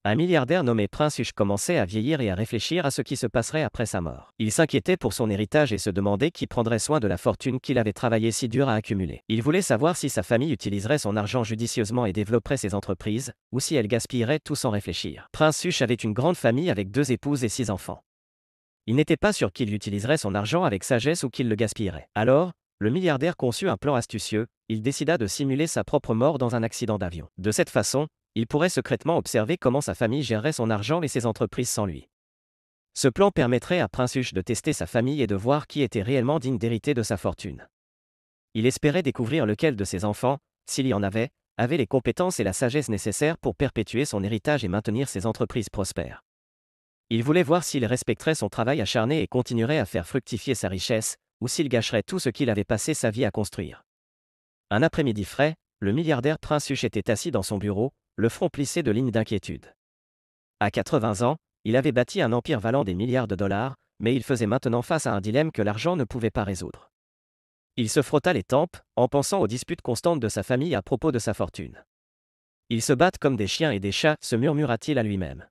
Un milliardaire nommé Prince Hush commençait à vieillir et à réfléchir à ce qui se passerait après sa mort. Il s'inquiétait pour son héritage et se demandait qui prendrait soin de la fortune qu'il avait travaillé si dur à accumuler. Il voulait savoir si sa famille utiliserait son argent judicieusement et développerait ses entreprises, ou si elle gaspillerait tout sans réfléchir. Prince Hush avait une grande famille avec 2 épouses et 6 enfants. Il n'était pas sûr qu'il utiliserait son argent avec sagesse ou qu'il le gaspillerait. Alors, le milliardaire conçut un plan astucieux, il décida de simuler sa propre mort dans un accident d'avion. De cette façon, il pourrait secrètement observer comment sa famille gérerait son argent et ses entreprises sans lui. Ce plan permettrait à Prince Hush de tester sa famille et de voir qui était réellement digne d'hériter de sa fortune. Il espérait découvrir lequel de ses enfants, s'il y en avait les compétences et la sagesse nécessaires pour perpétuer son héritage et maintenir ses entreprises prospères. Il voulait voir s'il respecterait son travail acharné et continuerait à faire fructifier sa richesse, ou s'il gâcherait tout ce qu'il avait passé sa vie à construire. Un après-midi frais, le milliardaire Prince Hush était assis dans son bureau, le front plissé de lignes d'inquiétude. À 80 ans, il avait bâti un empire valant des milliards de dollars, mais il faisait maintenant face à un dilemme que l'argent ne pouvait pas résoudre. Il se frotta les tempes, en pensant aux disputes constantes de sa famille à propos de sa fortune. Ils se battent comme des chiens et des chats, se murmura-t-il à lui-même.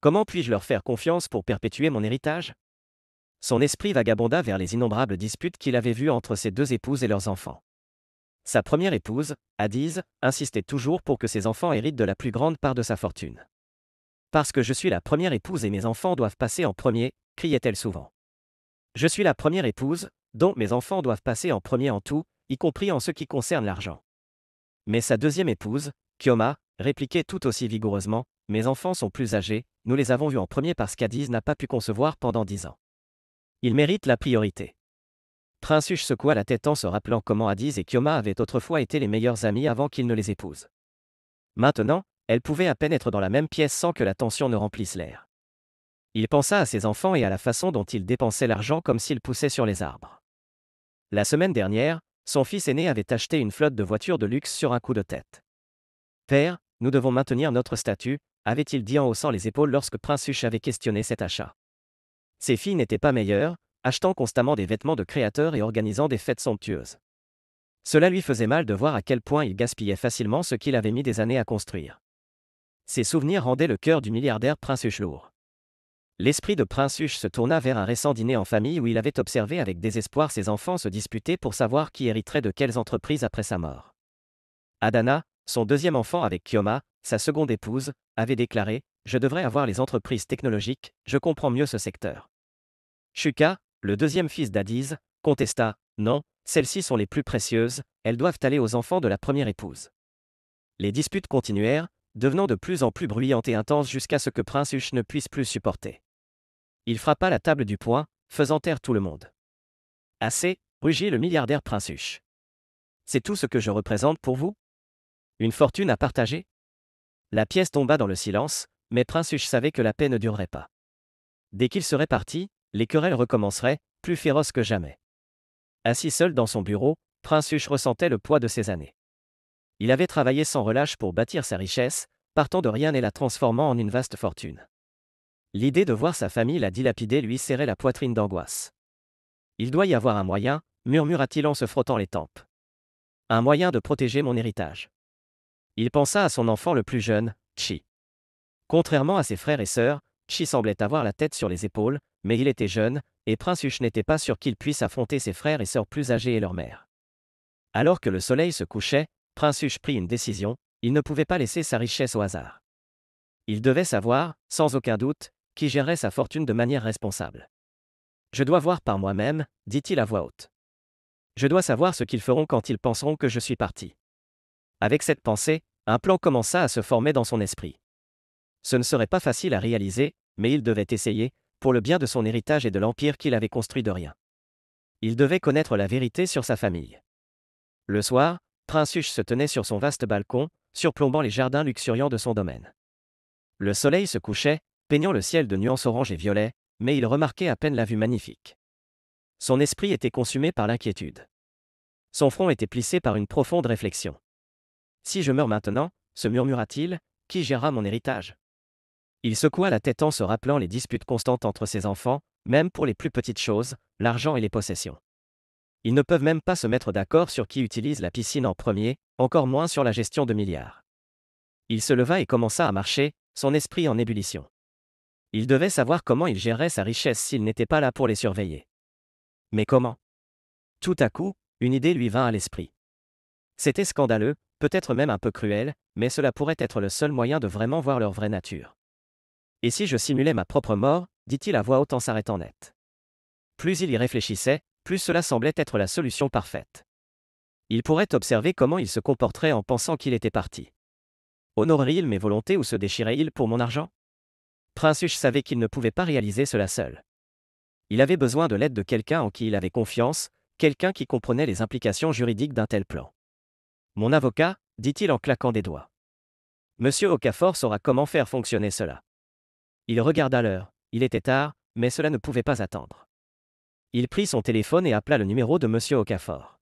Comment puis-je leur faire confiance pour perpétuer mon héritage ? Son esprit vagabonda vers les innombrables disputes qu'il avait vues entre ses 2 épouses et leurs enfants. Sa première épouse, Adiz, insistait toujours pour que ses enfants héritent de la plus grande part de sa fortune. Parce que je suis la première épouse et mes enfants doivent passer en premier, criait-elle souvent. Je suis la première épouse, donc mes enfants doivent passer en premier en tout, y compris en ce qui concerne l'argent. Mais sa deuxième épouse, Kioma, répliquait tout aussi vigoureusement, mes enfants sont plus âgés, nous les avons vus en premier parce qu'Adiz n'a pas pu concevoir pendant 10 ans. Ils méritent la priorité. Prince Hush secoua la tête en se rappelant comment Adiz et Kioma avaient autrefois été les meilleurs amis avant qu'il ne les épouse. Maintenant, elle pouvait à peine être dans la même pièce sans que la tension ne remplisse l'air. Il pensa à ses enfants et à la façon dont ils dépensaient l'argent comme s'ils poussaient sur les arbres. La semaine dernière, son fils aîné avait acheté une flotte de voitures de luxe sur un coup de tête. Père, nous devons maintenir notre statut, avait-il dit en haussant les épaules lorsque Prince Hush avait questionné cet achat. Ses filles n'étaient pas meilleures, achetant constamment des vêtements de créateurs et organisant des fêtes somptueuses. Cela lui faisait mal de voir à quel point il gaspillait facilement ce qu'il avait mis des années à construire. Ces souvenirs rendaient le cœur du milliardaire Prince Hush lourd. L'esprit de Prince Hush se tourna vers un récent dîner en famille où il avait observé avec désespoir ses enfants se disputer pour savoir qui hériterait de quelles entreprises après sa mort. Adana, son deuxième enfant avec Kioma, sa seconde épouse, avait déclaré « Je devrais avoir les entreprises technologiques, je comprends mieux ce secteur ». Shuka, le deuxième fils d'Adiz, contesta « Non, celles-ci sont les plus précieuses, elles doivent aller aux enfants de la première épouse ». Les disputes continuèrent, devenant de plus en plus bruyantes et intenses jusqu'à ce que Prince Hush ne puisse plus supporter. Il frappa la table du poing, faisant taire tout le monde. « Assez, rugit le milliardaire Prince Hush. C'est tout ce que je représente pour vous ? Une fortune à partager ? » La pièce tomba dans le silence, mais Prince Hush savait que la paix ne durerait pas. Dès qu'il serait parti, les querelles recommenceraient, plus féroces que jamais. Assis seul dans son bureau, Prince Hush ressentait le poids de ses années. Il avait travaillé sans relâche pour bâtir sa richesse, partant de rien et la transformant en une vaste fortune. L'idée de voir sa famille la dilapider lui serrait la poitrine d'angoisse. Il doit y avoir un moyen, murmura-t-il en se frottant les tempes. Un moyen de protéger mon héritage. Il pensa à son enfant le plus jeune, Chi. Contrairement à ses frères et sœurs, Chi semblait avoir la tête sur les épaules, mais il était jeune, et Prince Hush n'était pas sûr qu'il puisse affronter ses frères et sœurs plus âgés et leur mère. Alors que le soleil se couchait, Prince Hush prit une décision, il ne pouvait pas laisser sa richesse au hasard. Il devait savoir, sans aucun doute, qui gérerait sa fortune de manière responsable. Je dois voir par moi-même, dit-il à voix haute. Je dois savoir ce qu'ils feront quand ils penseront que je suis parti. Avec cette pensée, un plan commença à se former dans son esprit. Ce ne serait pas facile à réaliser, mais il devait essayer, pour le bien de son héritage et de l'empire qu'il avait construit de rien. Il devait connaître la vérité sur sa famille. Le soir, Prince Hush se tenait sur son vaste balcon, surplombant les jardins luxuriants de son domaine. Le soleil se couchait, peignant le ciel de nuances orange et violet, mais il remarquait à peine la vue magnifique. Son esprit était consumé par l'inquiétude. Son front était plissé par une profonde réflexion. Si je meurs maintenant, se murmura-t-il, qui gérera mon héritage ? Il secoua la tête en se rappelant les disputes constantes entre ses enfants, même pour les plus petites choses, l'argent et les possessions. Ils ne peuvent même pas se mettre d'accord sur qui utilise la piscine en premier, encore moins sur la gestion de milliards. Il se leva et commença à marcher, son esprit en ébullition. Il devait savoir comment il gérerait sa richesse s'il n'était pas là pour les surveiller. Mais comment? Tout à coup, une idée lui vint à l'esprit. C'était scandaleux, peut-être même un peu cruel, mais cela pourrait être le seul moyen de vraiment voir leur vraie nature. Et si je simulais ma propre mort, dit-il à voix haute en s'arrêtant net. Plus il y réfléchissait, plus cela semblait être la solution parfaite. Il pourrait observer comment il se comporterait en pensant qu'il était parti. Honorerait-il mes volontés ou se déchirait-il pour mon argent? Prince Huche savait qu'il ne pouvait pas réaliser cela seul. Il avait besoin de l'aide de quelqu'un en qui il avait confiance, quelqu'un qui comprenait les implications juridiques d'un tel plan. Mon avocat, dit-il en claquant des doigts. Monsieur Okafor saura comment faire fonctionner cela. Il regarda l'heure, il était tard, mais cela ne pouvait pas attendre. Il prit son téléphone et appela le numéro de Monsieur Okafor.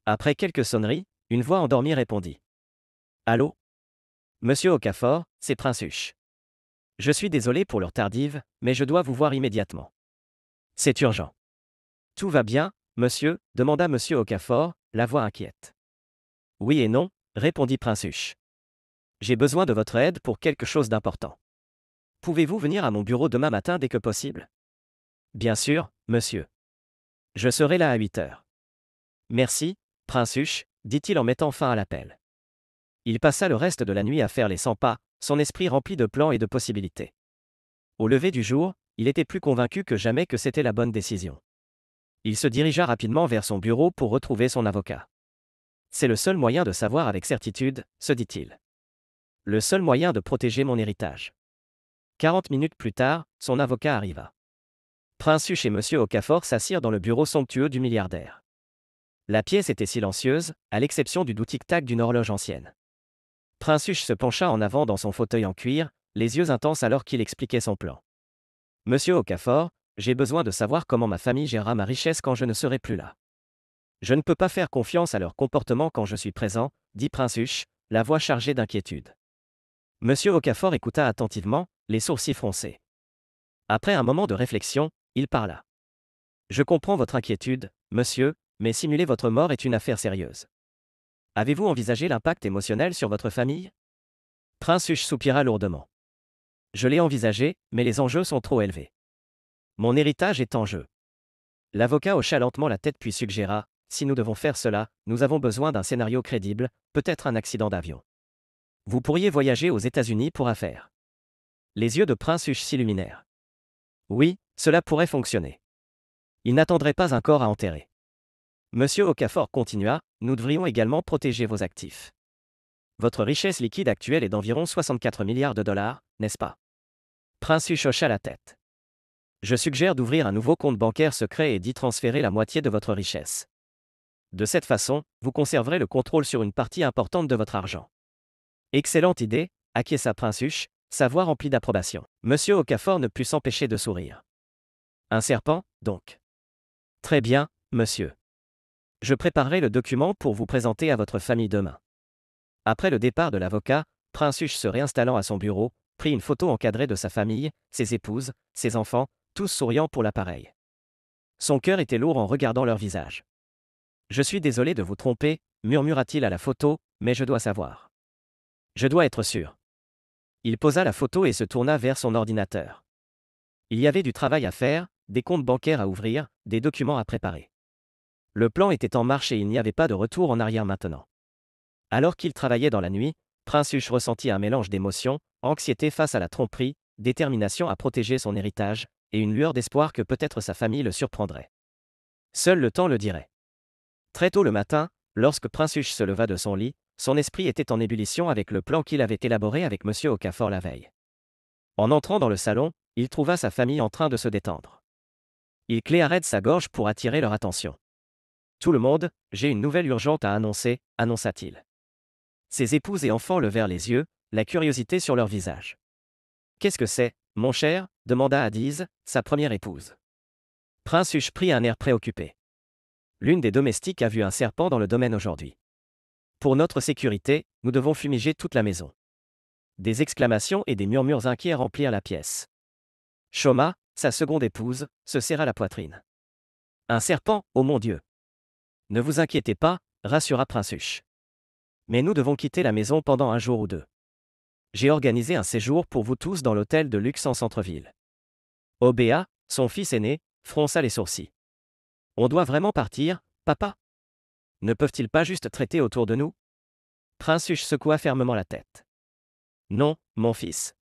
Après quelques sonneries, une voix endormie répondit. Allô? Monsieur Okafor, c'est Prince Huche. Je suis désolé pour l'heure tardive, mais je dois vous voir immédiatement. C'est urgent. Tout va bien, monsieur? Demanda Monsieur Okafor, la voix inquiète. Oui et non, répondit Prince Huche. J'ai besoin de votre aide pour quelque chose d'important. Pouvez-vous venir à mon bureau demain matin dès que possible? Bien sûr, monsieur. Je serai là à 8 heures. Merci, Prince Huche, dit-il en mettant fin à l'appel. Il passa le reste de la nuit à faire les 100 pas, son esprit rempli de plans et de possibilités. Au lever du jour, il était plus convaincu que jamais que c'était la bonne décision. Il se dirigea rapidement vers son bureau pour retrouver son avocat. C'est le seul moyen de savoir avec certitude, se dit-il. Le seul moyen de protéger mon héritage. 40 minutes plus tard, son avocat arriva. Prince Huche et Monsieur Okafor s'assirent dans le bureau somptueux du milliardaire. La pièce était silencieuse, à l'exception du doux tic-tac d'une horloge ancienne. Prince Huche se pencha en avant dans son fauteuil en cuir, les yeux intenses alors qu'il expliquait son plan. Monsieur Okafor, j'ai besoin de savoir comment ma famille gérera ma richesse quand je ne serai plus là. Je ne peux pas faire confiance à leur comportement quand je suis présent, dit Prince Huche, la voix chargée d'inquiétude. Monsieur Okafor écouta attentivement, les sourcils froncés. Après un moment de réflexion, il parla. Je comprends votre inquiétude, monsieur, mais simuler votre mort est une affaire sérieuse. Avez-vous envisagé l'impact émotionnel sur votre famille? Prince Huche soupira lourdement. Je l'ai envisagé, mais les enjeux sont trop élevés. Mon héritage est en jeu. L'avocat hocha lentement la tête puis suggéra, si nous devons faire cela, nous avons besoin d'un scénario crédible, peut-être un accident d'avion. Vous pourriez voyager aux États-Unis pour affaire. Les yeux de Prince Huche s'illuminèrent. Oui, cela pourrait fonctionner. Il n'attendrait pas un corps à enterrer. Monsieur Okafor continua, nous devrions également protéger vos actifs. Votre richesse liquide actuelle est d'environ 64 milliards de dollars, n'est-ce pas? Prince Huche hocha la tête. Je suggère d'ouvrir un nouveau compte bancaire secret et d'y transférer la moitié de votre richesse. De cette façon, vous conserverez le contrôle sur une partie importante de votre argent. Excellente idée, acquiesça Prince Huche, sa voix remplie d'approbation. Monsieur Okafor ne put s'empêcher de sourire. Un serpent, donc. Très bien, monsieur. Je préparerai le document pour vous présenter à votre famille demain. Après le départ de l'avocat, Prince Huche se réinstallant à son bureau, prit une photo encadrée de sa famille, ses épouses, ses enfants, tous souriants pour l'appareil. Son cœur était lourd en regardant leur visage. Je suis désolé de vous tromper, murmura-t-il à la photo, mais je dois savoir. Je dois être sûr. Il posa la photo et se tourna vers son ordinateur. Il y avait du travail à faire, des comptes bancaires à ouvrir, des documents à préparer. Le plan était en marche et il n'y avait pas de retour en arrière maintenant. Alors qu'il travaillait dans la nuit, Prince Huche ressentit un mélange d'émotions, anxiété face à la tromperie, détermination à protéger son héritage, et une lueur d'espoir que peut-être sa famille le surprendrait. Seul le temps le dirait. Très tôt le matin, lorsque Prince Huche se leva de son lit, son esprit était en ébullition avec le plan qu'il avait élaboré avec Monsieur Okafor la veille. En entrant dans le salon, il trouva sa famille en train de se détendre. Il cléa raide sa gorge pour attirer leur attention. Tout le monde, j'ai une nouvelle urgente à annoncer, annonça-t-il. Ses épouses et enfants levèrent les yeux, la curiosité sur leur visage. Qu'est-ce que c'est, mon cher? Demanda Adiz, sa première épouse. Prince Huche prit un air préoccupé. L'une des domestiques a vu un serpent dans le domaine aujourd'hui. Pour notre sécurité, nous devons fumiger toute la maison. Des exclamations et des murmures inquiets remplirent la pièce. Shoma, sa seconde épouse, se serra la poitrine. Un serpent, oh mon Dieu! Ne vous inquiétez pas, rassura Prince Huche. Mais nous devons quitter la maison pendant un jour ou deux. J'ai organisé un séjour pour vous tous dans l'hôtel de luxe en centre-ville. Obéa, son fils aîné, fronça les sourcils. On doit vraiment partir, papa? Ne peuvent-ils pas juste traiter autour de nous? Prince Hush secoua fermement la tête. Non, mon fils.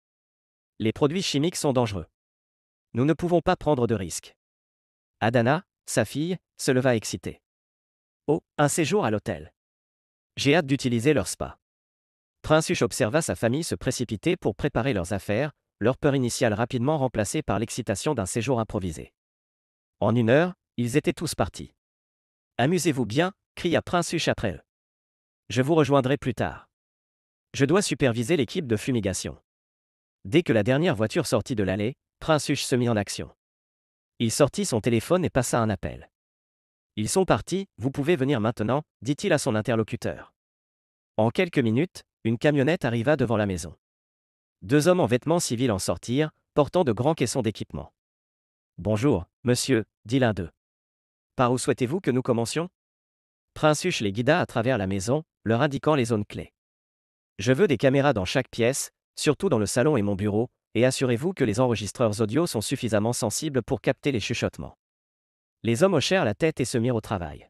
Les produits chimiques sont dangereux. Nous ne pouvons pas prendre de risques. Adana, sa fille, se leva excitée. Oh, un séjour à l'hôtel. J'ai hâte d'utiliser leur spa. Prince Hush observa sa famille se précipiter pour préparer leurs affaires, leur peur initiale rapidement remplacée par l'excitation d'un séjour improvisé. En 1 heure, ils étaient tous partis. Amusez-vous bien, cria Prince Hush après eux. Je vous rejoindrai plus tard. Je dois superviser l'équipe de fumigation. Dès que la dernière voiture sortit de l'allée, Prince Hush se mit en action. Il sortit son téléphone et passa un appel. Ils sont partis, vous pouvez venir maintenant, dit-il à son interlocuteur. En quelques minutes, une camionnette arriva devant la maison. 2 hommes en vêtements civils en sortirent, portant de grands caissons d'équipement. Bonjour, monsieur, dit l'un d'eux. Par où souhaitez-vous que nous commencions? Prince Hush les guida à travers la maison, leur indiquant les zones clés. Je veux des caméras dans chaque pièce, surtout dans le salon et mon bureau, et assurez-vous que les enregistreurs audio sont suffisamment sensibles pour capter les chuchotements. Les hommes hochèrent la tête et se mirent au travail.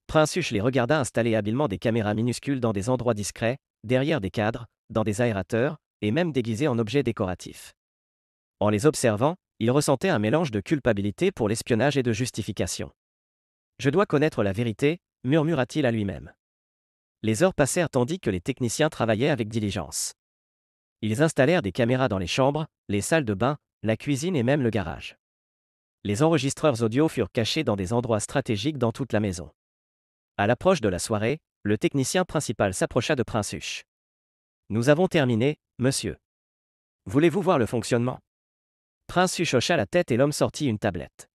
Prince Hush les regarda installer habilement des caméras minuscules dans des endroits discrets, derrière des cadres, dans des aérateurs, et même déguisés en objets décoratifs. En les observant, il ressentait un mélange de culpabilité pour l'espionnage et de justification. Je dois connaître la vérité, murmura-t-il à lui-même. Les heures passèrent tandis que les techniciens travaillaient avec diligence. Ils installèrent des caméras dans les chambres, les salles de bain, la cuisine et même le garage. Les enregistreurs audio furent cachés dans des endroits stratégiques dans toute la maison. À l'approche de la soirée, le technicien principal s'approcha de Prince Hush. Nous avons terminé, monsieur. Voulez-vous voir le fonctionnement? Prince Hush hocha la tête et l'homme sortit une tablette.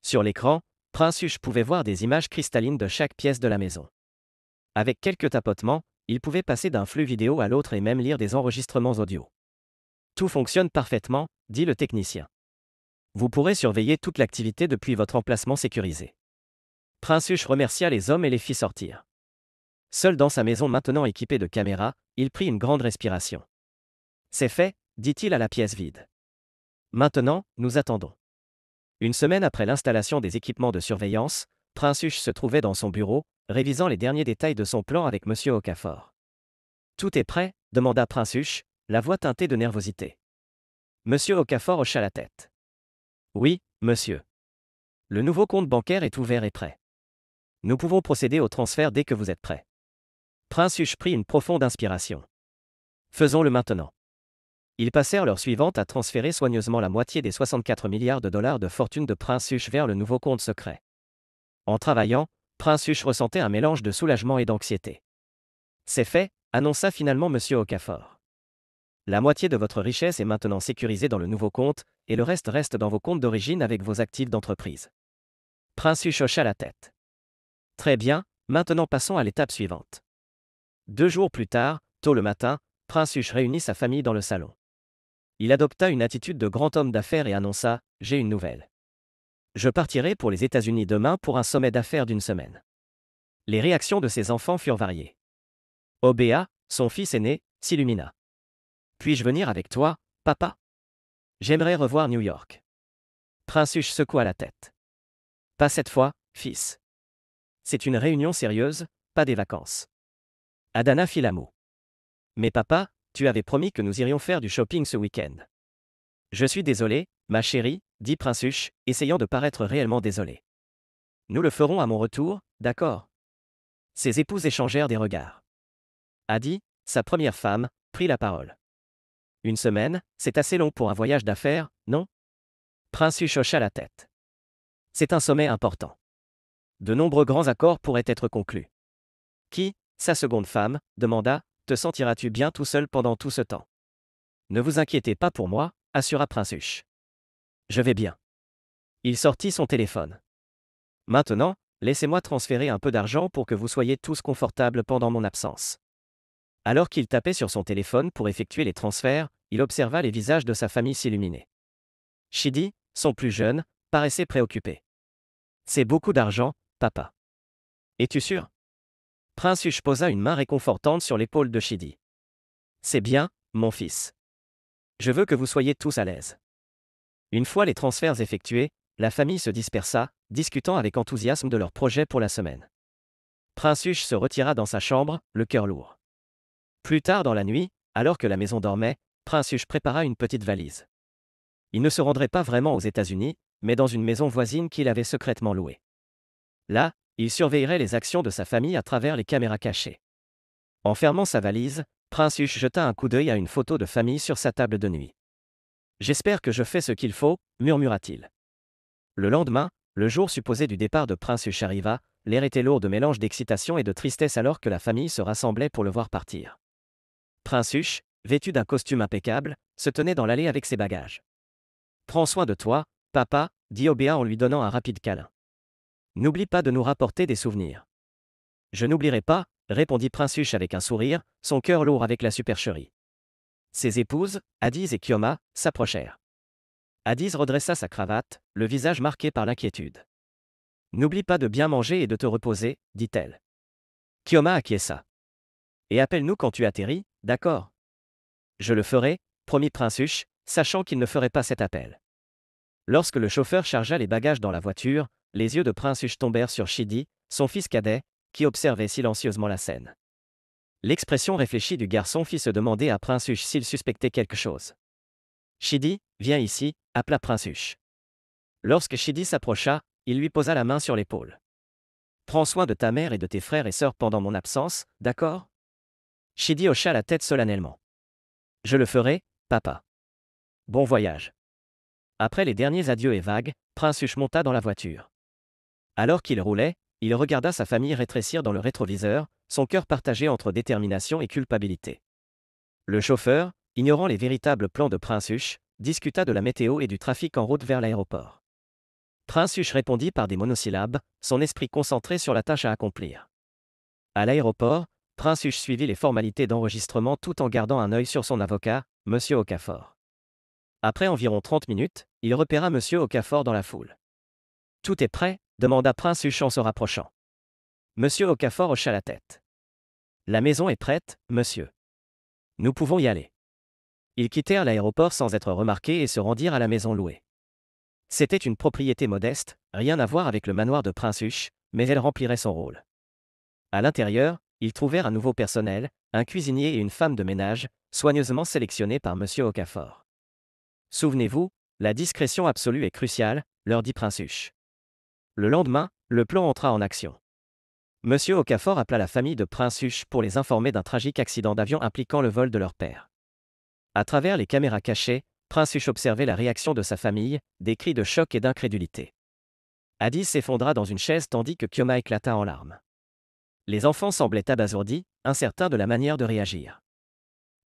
Sur l'écran, Prince Hush pouvait voir des images cristallines de chaque pièce de la maison. Avec quelques tapotements, il pouvait passer d'un flux vidéo à l'autre et même lire des enregistrements audio. Tout fonctionne parfaitement, dit le technicien. Vous pourrez surveiller toute l'activité depuis votre emplacement sécurisé. Prince Hush remercia les hommes et les fit sortir. Seul dans sa maison maintenant équipée de caméras, il prit une grande respiration. C'est fait, dit-il à la pièce vide. Maintenant, nous attendons. 1 semaine après l'installation des équipements de surveillance, Prince Hush se trouvait dans son bureau, révisant les derniers détails de son plan avec M. Okafor. Tout est prêt? Demanda Prince Hush, la voix teintée de nervosité. M. Okafor hocha la tête. Oui, monsieur. Le nouveau compte bancaire est ouvert et prêt. Nous pouvons procéder au transfert dès que vous êtes prêt. Prince Hush prit une profonde inspiration. Faisons-le maintenant. Ils passèrent l'heure suivante à transférer soigneusement la moitié des 64 milliards de dollars de fortune de Prince Hush vers le nouveau compte secret. En travaillant, Prince Hush ressentait un mélange de soulagement et d'anxiété. C'est fait, annonça finalement M. Okafor. La moitié de votre richesse est maintenant sécurisée dans le nouveau compte, et le reste dans vos comptes d'origine avec vos actifs d'entreprise. Prince Hush hocha la tête. Très bien, maintenant passons à l'étape suivante. 2 jours plus tard, tôt le matin, Prince Hush réunit sa famille dans le salon. Il adopta une attitude de grand homme d'affaires et annonça « J'ai une nouvelle. Je partirai pour les États-Unis demain pour un sommet d'affaires d'1 semaine. » Les réactions de ses enfants furent variées. Obéa, son fils aîné, s'illumina. « Puis-je venir avec toi, papa? J'aimerais revoir New York. » Prince Hush secoua la tête. « Pas cette fois, fils. C'est une réunion sérieuse, pas des vacances. » Adana fit la moue. « Mais papa, tu avais promis que nous irions faire du shopping ce week-end. » Je suis désolé, ma chérie, dit Prince Hush, essayant de paraître réellement désolé. Nous le ferons à mon retour, d'accord? Ses épouses échangèrent des regards. Adi, sa première femme, prit la parole. 1 semaine, c'est assez long pour un voyage d'affaires, non? Prince Hush hocha la tête. C'est un sommet important. De nombreux grands accords pourraient être conclus. Qui, sa seconde femme, demanda, te sentiras-tu bien tout seul pendant tout ce temps? Ne vous inquiétez pas pour moi, assura Prince Hush. Je vais bien. Il sortit son téléphone. Maintenant, laissez-moi transférer un peu d'argent pour que vous soyez tous confortables pendant mon absence. Alors qu'il tapait sur son téléphone pour effectuer les transferts, il observa les visages de sa famille s'illuminer. Chidi, son plus jeune, paraissait préoccupé. C'est beaucoup d'argent, papa. Es-tu sûr? Prince Hush posa une main réconfortante sur l'épaule de Chidi. C'est bien, mon fils. Je veux que vous soyez tous à l'aise. Une fois les transferts effectués, la famille se dispersa, discutant avec enthousiasme de leur projet pour la semaine. Prince Huche se retira dans sa chambre, le cœur lourd. Plus tard dans la nuit, alors que la maison dormait, Prince Huche prépara une petite valise. Il ne se rendrait pas vraiment aux États-Unis, mais dans une maison voisine qu'il avait secrètement louée. Là, il surveillerait les actions de sa famille à travers les caméras cachées. En fermant sa valise, Prince Huche jeta un coup d'œil à une photo de famille sur sa table de nuit. « J'espère que je fais ce qu'il faut », murmura-t-il. Le lendemain, le jour supposé du départ de Prince Huche arriva, l'air était lourd de mélange d'excitation et de tristesse alors que la famille se rassemblait pour le voir partir. Prince Huche, vêtu d'un costume impeccable, se tenait dans l'allée avec ses bagages. « Prends soin de toi, papa », dit Obéa en lui donnant un rapide câlin. « N'oublie pas de nous rapporter des souvenirs. »« Je n'oublierai pas », répondit Prince Huche avec un sourire, son cœur lourd avec la supercherie. Ses épouses, Addise et Kioma, s'approchèrent. Addise redressa sa cravate, le visage marqué par l'inquiétude. « N'oublie pas de bien manger et de te reposer, dit-elle. Kioma acquiesça. « Et appelle-nous quand tu atterris, d'accord ?»« Je le ferai, » promit Prince Huche, sachant qu'il ne ferait pas cet appel. Lorsque le chauffeur chargea les bagages dans la voiture, les yeux de Prince Huche tombèrent sur Chidi, son fils cadet, qui observait silencieusement la scène. L'expression réfléchie du garçon fit se demander à Prince Huche s'il suspectait quelque chose. « Chidi, viens ici », appela Prince Huche. Lorsque Chidi s'approcha, il lui posa la main sur l'épaule. « Prends soin de ta mère et de tes frères et sœurs pendant mon absence, d'accord ?» Chidi hocha la tête solennellement. « Je le ferai, papa. Bon voyage. » Après les derniers adieux et vagues, Prince Huche monta dans la voiture. Alors qu'il roulait, il regarda sa famille rétrécir dans le rétroviseur, son cœur partagé entre détermination et culpabilité. Le chauffeur, ignorant les véritables plans de Prince Huche, discuta de la météo et du trafic en route vers l'aéroport. Prince Huche répondit par des monosyllabes, son esprit concentré sur la tâche à accomplir. À l'aéroport, Prince Huche suivit les formalités d'enregistrement tout en gardant un œil sur son avocat, M. Okafor. Après environ 30 minutes, il repéra M. Okafor dans la foule. « Tout est prêt ?» demanda Prince Huche en se rapprochant. M. Okafor hocha la tête. « La maison est prête, monsieur. Nous pouvons y aller. » Ils quittèrent l'aéroport sans être remarqués et se rendirent à la maison louée. C'était une propriété modeste, rien à voir avec le manoir de Prince Huche, mais elle remplirait son rôle. À l'intérieur, ils trouvèrent un nouveau personnel, un cuisinier et une femme de ménage, soigneusement sélectionnés par M. Okafor. « Souvenez-vous, la discrétion absolue est cruciale », leur dit Prince Huche. Le lendemain, le plan entra en action. M. Okafor appela la famille de Prince Huche pour les informer d'un tragique accident d'avion impliquant le vol de leur père. À travers les caméras cachées, Prince Huche observait la réaction de sa famille, des cris de choc et d'incrédulité. Addise s'effondra dans une chaise tandis que Kioma éclata en larmes. Les enfants semblaient abasourdis, incertains de la manière de réagir.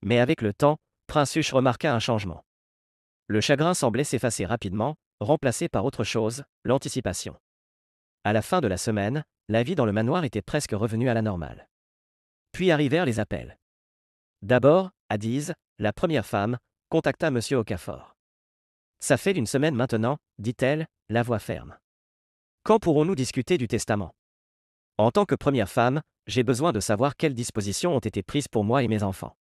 Mais avec le temps, Prince Huche remarqua un changement. Le chagrin semblait s'effacer rapidement, remplacé par autre chose, l'anticipation. À la fin de la semaine, la vie dans le manoir était presque revenue à la normale. Puis arrivèrent les appels. D'abord, Addise, la première femme, contacta M. Okafor. « Ça fait une semaine maintenant, dit-elle, la voix ferme. Quand pourrons-nous discuter du testament ? En tant que première femme, j'ai besoin de savoir quelles dispositions ont été prises pour moi et mes enfants. »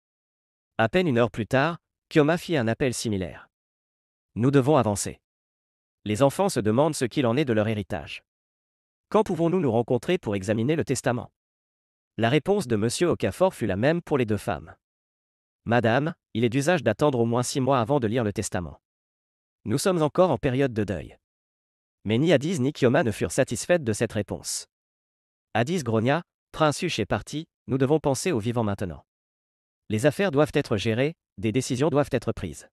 À peine une heure plus tard, Kioma fit un appel similaire. « Nous devons avancer. Les enfants se demandent ce qu'il en est de leur héritage. Quand pouvons-nous nous rencontrer pour examiner le testament ? » La réponse de M. Okafor fut la même pour les deux femmes. « Madame, il est d'usage d'attendre au moins 6 mois avant de lire le testament. Nous sommes encore en période de deuil. » Mais ni Addise ni Kioma ne furent satisfaites de cette réponse. Addise grogna, « Prince Huche est parti, nous devons penser aux vivants maintenant. Les affaires doivent être gérées, des décisions doivent être prises. »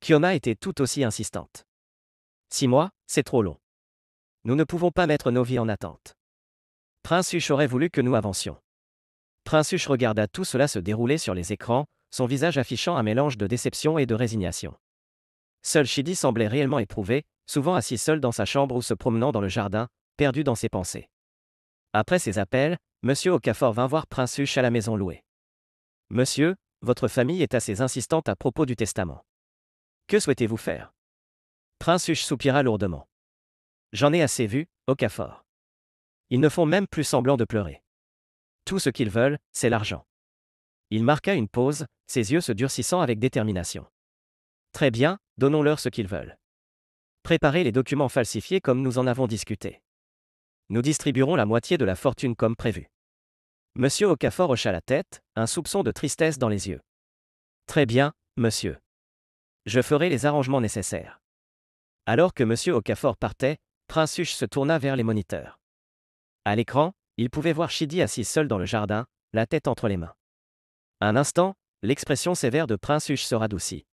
Kioma était tout aussi insistante. « 6 mois, c'est trop long. Nous ne pouvons pas mettre nos vies en attente. Prince Huche aurait voulu que nous avancions. » Prince Huche regarda tout cela se dérouler sur les écrans, son visage affichant un mélange de déception et de résignation. Seul Chidi semblait réellement éprouvé, souvent assis seul dans sa chambre ou se promenant dans le jardin, perdu dans ses pensées. Après ces appels, M. Okafor vint voir Prince Huche à la maison louée. « Monsieur, votre famille est assez insistante à propos du testament. Que souhaitez-vous faire ?» Prince Huche soupira lourdement. « J'en ai assez vu, Okafor. Ils ne font même plus semblant de pleurer. Tout ce qu'ils veulent, c'est l'argent. Il marqua une pause, ses yeux se durcissant avec détermination. Très bien, donnons-leur ce qu'ils veulent. Préparez les documents falsifiés comme nous en avons discuté. Nous distribuerons la moitié de la fortune comme prévu. Monsieur Okafor hocha la tête, un soupçon de tristesse dans les yeux. Très bien, monsieur. Je ferai les arrangements nécessaires. Alors que monsieur Okafor partait, Prince Huche se tourna vers les moniteurs. À l'écran, il pouvait voir Chidi assis seul dans le jardin, la tête entre les mains. Un instant, l'expression sévère de Prince Huche se radoucit.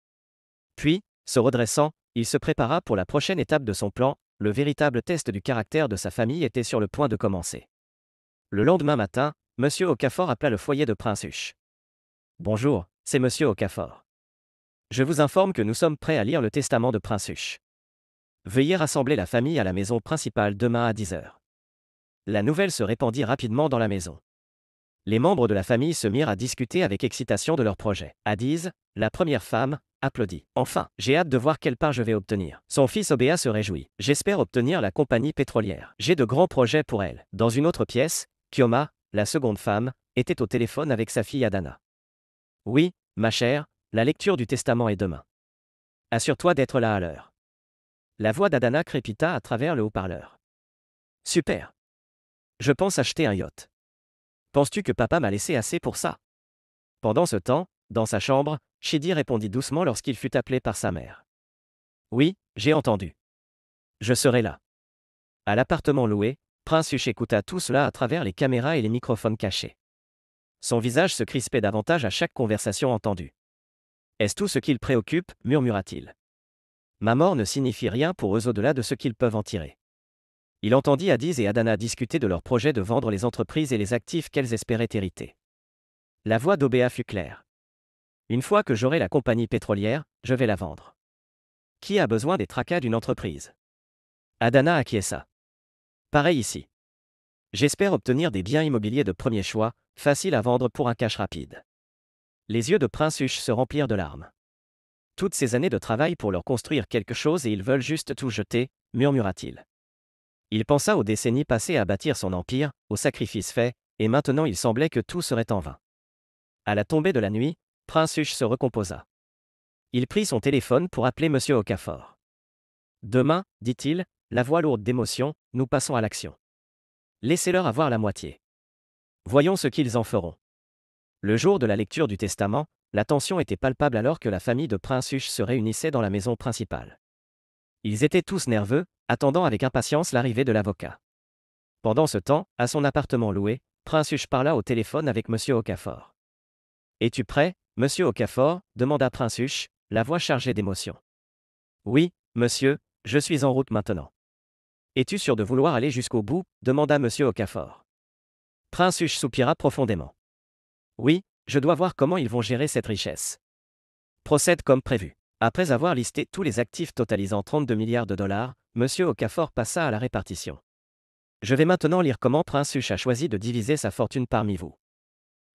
Puis, se redressant, il se prépara pour la prochaine étape de son plan, le véritable test du caractère de sa famille était sur le point de commencer. Le lendemain matin, monsieur Okafor appela le foyer de Prince Huche. Bonjour, c'est monsieur Okafor. Je vous informe que nous sommes prêts à lire le testament de Prince Huche. Veuillez rassembler la famille à la maison principale demain à 10 heures. La nouvelle se répandit rapidement dans la maison. Les membres de la famille se mirent à discuter avec excitation de leur projet. Adiz, la première femme, applaudit. Enfin, j'ai hâte de voir quelle part je vais obtenir. Son fils Obéa se réjouit. J'espère obtenir la compagnie pétrolière. J'ai de grands projets pour elle. Dans une autre pièce, Kioma, la seconde femme, était au téléphone avec sa fille Adana. Oui, ma chère, la lecture du testament est demain. Assure-toi d'être là à l'heure. La voix d'Adana crépita à travers le haut-parleur. Super. Je pense acheter un yacht. Penses-tu que papa m'a laissé assez pour ça? Pendant ce temps, dans sa chambre, Chidi répondit doucement lorsqu'il fut appelé par sa mère. Oui, j'ai entendu. Je serai là. À l'appartement loué, Prince Huche écouta tout cela à travers les caméras et les microphones cachés. Son visage se crispait davantage à chaque conversation entendue. Est-ce tout ce qui le préoccupe, murmura-t-il. Ma mort ne signifie rien pour eux au-delà de ce qu'ils peuvent en tirer. Il entendit Adiz et Adana discuter de leur projet de vendre les entreprises et les actifs qu'elles espéraient hériter. La voix d'Obéa fut claire. Une fois que j'aurai la compagnie pétrolière, je vais la vendre. Qui a besoin des tracas d'une entreprise? Adana acquiesça. Pareil ici. J'espère obtenir des biens immobiliers de premier choix, faciles à vendre pour un cash rapide. Les yeux de Prince Huche se remplirent de larmes. Toutes ces années de travail pour leur construire quelque chose et ils veulent juste tout jeter, murmura-t-il. Il pensa aux décennies passées à bâtir son empire, aux sacrifices faits, et maintenant il semblait que tout serait en vain. À la tombée de la nuit, Prince Huche se recomposa. Il prit son téléphone pour appeler monsieur Okafor. Demain, dit-il, la voix lourde d'émotion, nous passons à l'action. Laissez-leur avoir la moitié. Voyons ce qu'ils en feront. Le jour de la lecture du testament, la tension était palpable alors que la famille de Prince Huche se réunissait dans la maison principale. Ils étaient tous nerveux, attendant avec impatience l'arrivée de l'avocat. Pendant ce temps, à son appartement loué, Prince Huche parla au téléphone avec monsieur Okafor. Es-tu prêt, monsieur Okafor? Demanda Prince Huche, la voix chargée d'émotion. Oui, monsieur, je suis en route maintenant. Es-tu sûr de vouloir aller jusqu'au bout? Demanda monsieur Okafor. Prince Huche soupira profondément. Oui, je dois voir comment ils vont gérer cette richesse. Procède comme prévu. Après avoir listé tous les actifs totalisant 32 milliards de dollars, monsieur Okafor passa à la répartition. Je vais maintenant lire comment Prince Huche a choisi de diviser sa fortune parmi vous.